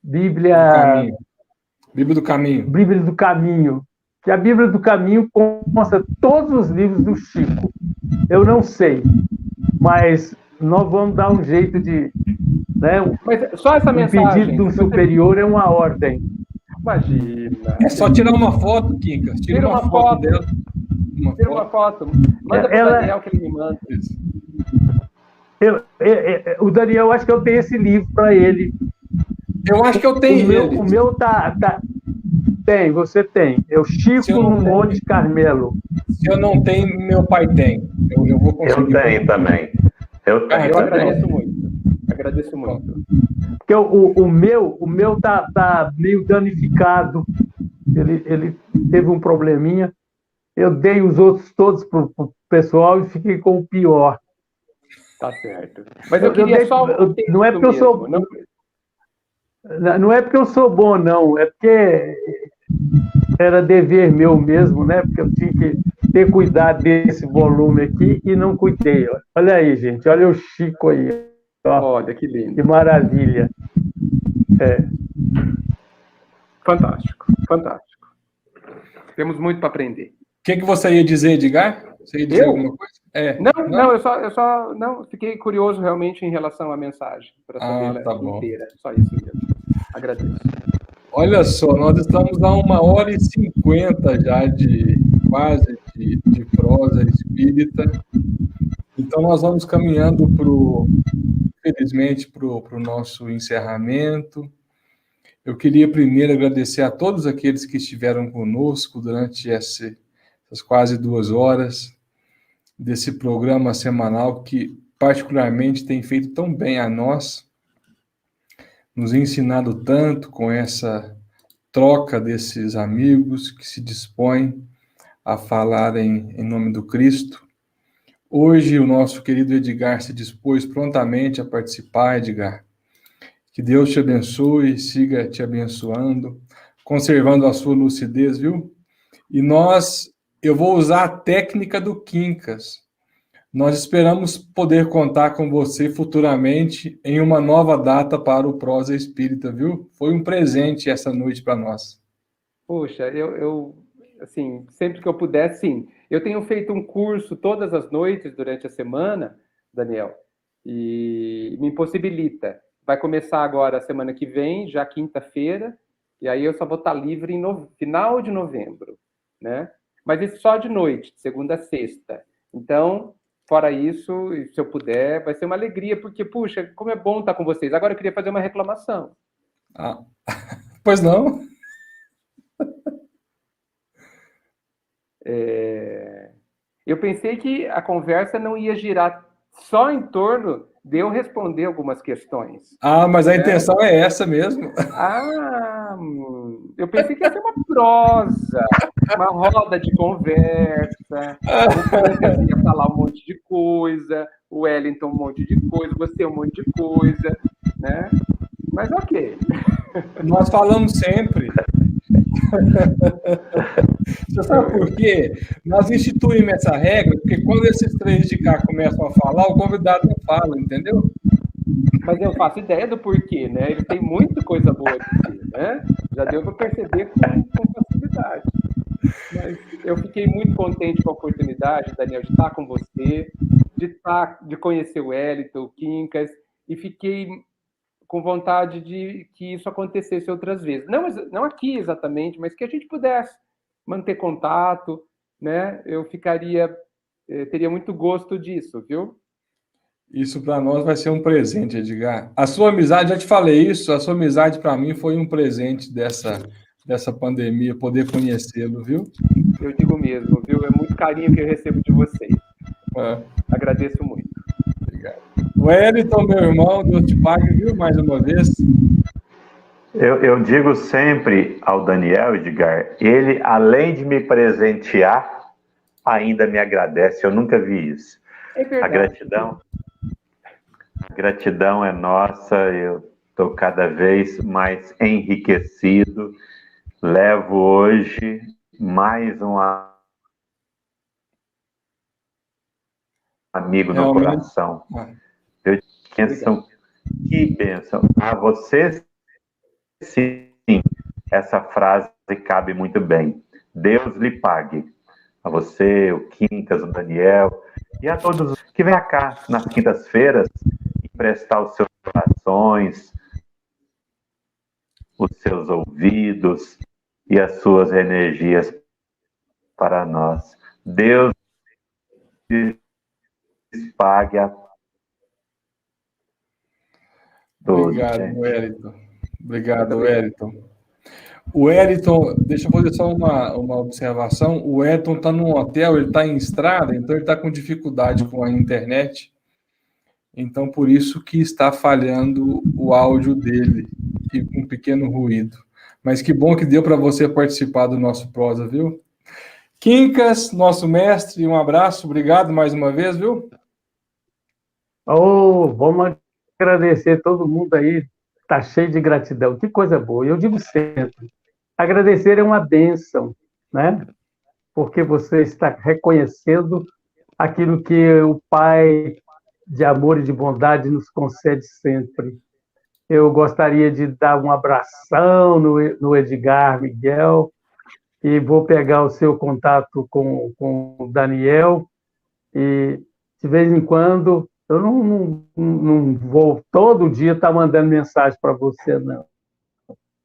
do Caminho. Bíblia do Caminho. Que a Bíblia do Caminho consta todos os livros do Chico. Eu não sei, mas nós vamos dar um jeito de... Né, mas só essa mensagem... Um pedido do superior é uma ordem. Imagina. É só tirar uma foto, Quincas. Tira uma foto dela. Tira uma foto. Manda para o Daniel que ele me manda. O Daniel, acho que eu tenho esse livro para ele. Eu acho que eu tenho ele. O meu tá... Tem, você tem. É o Chico no Monte Carmelo. Se eu não tenho, meu pai tem. Eu vou conseguir. Eu tenho também. Eu agradeço muito. Agradeço muito. Porque o meu tá meio danificado. Ele teve um probleminha. Eu dei os outros todos pro pessoal e fiquei com o pior. Tá certo. Mas eu queria só... Não é porque eu sou... Não é porque eu sou bom, não. É porque era dever meu mesmo, né? Porque eu tinha que ter cuidado desse volume aqui e não cuidei. Olha aí, gente. Olha o Chico aí. Ó. Olha, que lindo. Que maravilha. Fantástico, fantástico. Temos muito para aprender. O que você ia dizer, Edgar? Você ia dizer alguma coisa? Não, eu só fiquei curioso realmente em relação à mensagem, para saber inteira. Só isso mesmo. Agradeço. Olha só, nós estamos a 1h50 já quase de prosa espírita. Então nós vamos caminhando felizmente, para o nosso encerramento. Eu queria primeiro agradecer a todos aqueles que estiveram conosco durante essas quase 2 horas desse programa semanal que particularmente tem feito tão bem a nós, nos ensinado tanto com essa troca desses amigos que se dispõem a falar em nome do Cristo. Hoje o nosso querido Edgar se dispôs prontamente a participar, Edgar. Que Deus te abençoe, siga te abençoando, conservando a sua lucidez, viu? E eu vou usar a técnica do Quincas. Nós esperamos poder contar com você futuramente em uma nova data para o Prosa Espírita, viu? Foi um presente essa noite para nós. Poxa, eu assim, sempre que eu puder, sim. Eu tenho feito um curso todas as noites durante a semana, Daniel, e me impossibilita. Vai começar agora a semana que vem, já quinta-feira, e aí eu só vou estar livre no final de novembro, né? Mas isso só de noite, de segunda a sexta. Então, fora isso, se eu puder, vai ser uma alegria, porque, puxa, como é bom estar com vocês. Agora eu queria fazer uma reclamação. Ah, pois não? Eu pensei que a conversa não ia girar só em torno de eu responder algumas questões. Ah, mas a intenção é essa mesmo. Eu pensei que ia ser uma prosa, uma roda de conversa. O Quincas ia falar um monte de coisa, o Wellington um monte de coisa, você um monte de coisa, né? Mas ok. Nós falamos sempre. Você sabe por quê? Nós instituímos essa regra, porque quando esses três de cá começam a falar, o convidado não fala, entendeu? Mas eu faço ideia do porquê, né? Ele tem muita coisa boa a dizer, né? Já deu para perceber com facilidade. Mas eu fiquei muito contente com a oportunidade, Daniel, de estar com você, de conhecer o Wellington, o Quincas, e fiquei com vontade de que isso acontecesse outras vezes. Não aqui exatamente, mas que a gente pudesse manter contato, né? Eu teria muito gosto disso, viu? Isso para nós vai ser um presente, Edgar. A sua amizade, já te falei isso, a sua amizade para mim foi um presente dessa pandemia, poder conhecê-lo, viu? Eu digo mesmo, viu? É muito carinho que eu recebo de vocês. Agradeço muito. Obrigado. Wellington, meu irmão, Deus te pague, viu, mais uma vez. Eu digo sempre ao Daniel, Edgar, ele, além de me presentear, ainda me agradece. Eu nunca vi isso. É verdade. A gratidão é nossa, eu estou cada vez mais enriquecido. Levo hoje mais um amigo no coração. Que bênção. A você, sim, essa frase cabe muito bem. Deus lhe pague. A você, o Quincas, o Daniel e a todos que vêm cá nas quintas-feiras emprestar os seus corações, os seus ouvidos e as suas energias para nós. Deus lhes pague a todos. Obrigado, Wellington. Obrigado, Wellington. O Wellington, deixa eu fazer só uma observação. O Wellington está num hotel, ele está em estrada, então ele está com dificuldade com a internet. Então, por isso que está falhando o áudio dele e com um pequeno ruído. Mas que bom que deu para você participar do nosso prosa, viu? Quincas, nosso mestre, um abraço, obrigado mais uma vez, viu? Vamos agradecer todo mundo aí, está cheio de gratidão, que coisa boa. Eu digo sempre, agradecer é uma bênção, né? Porque você está reconhecendo aquilo que o Pai de amor e de bondade nos concede sempre. Eu gostaria de dar um abração no Edgar Miguel e vou pegar o seu contato com o Daniel e, de vez em quando, eu não vou todo dia estar mandando mensagem para você, não,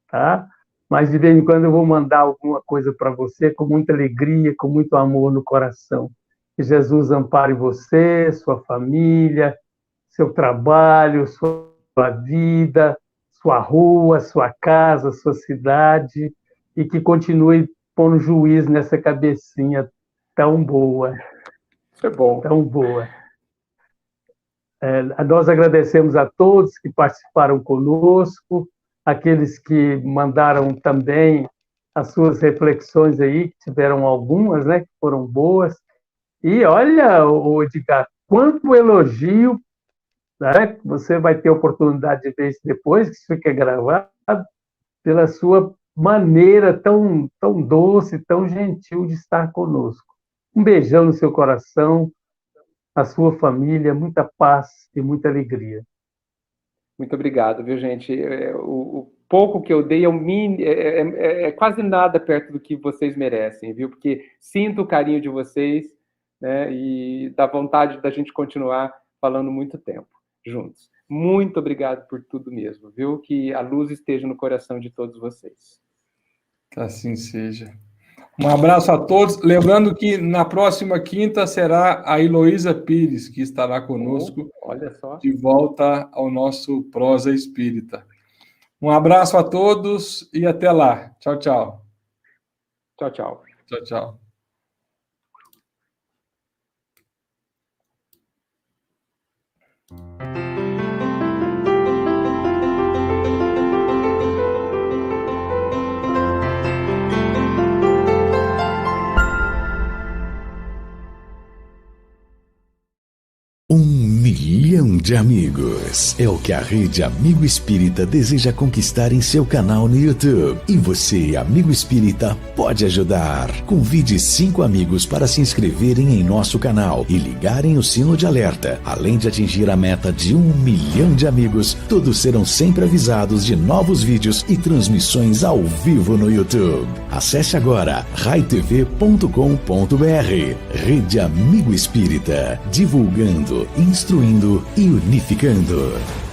tá? Mas, de vez em quando, eu vou mandar alguma coisa para você com muita alegria, com muito amor no coração. Que Jesus ampare você, sua família, seu trabalho, sua vida, sua rua, sua casa, sua cidade, e que continue pondo juízo nessa cabecinha tão boa. Isso é bom. Tão boa. Nós agradecemos a todos que participaram conosco, aqueles que mandaram também as suas reflexões aí, que tiveram algumas, né, que foram boas. E olha, Edgar, quanto elogio, né? Você vai ter oportunidade de ver isso depois, que isso fica gravado, pela sua maneira tão doce, tão gentil de estar conosco. Um beijão no seu coração, a sua família, muita paz e muita alegria. Muito obrigado, viu, gente? O pouco que eu dei é quase nada perto do que vocês merecem, viu? Porque sinto o carinho de vocês, né? E dá vontade da gente continuar falando muito tempo. juntos. Muito obrigado por tudo mesmo, viu? Que a luz esteja no coração de todos vocês. Que assim seja. Um abraço a todos. Lembrando que na próxima quinta será a Heloísa Pires, que estará conosco, olha só, de volta ao nosso Prosa Espírita. Um abraço a todos e até lá. Tchau, tchau. Tchau, tchau. Tchau, tchau. Milhão de amigos é o que a Rede Amigo Espírita deseja conquistar em seu canal no YouTube. E você, amigo espírita, pode ajudar. Convide 5 amigos para se inscreverem em nosso canal e ligarem o sino de alerta. Além de atingir a meta de 1 milhão de amigos, todos serão sempre avisados de novos vídeos e transmissões ao vivo no YouTube. Acesse agora raitv.com.br. Rede Amigo Espírita, divulgando, instruindo e unificando.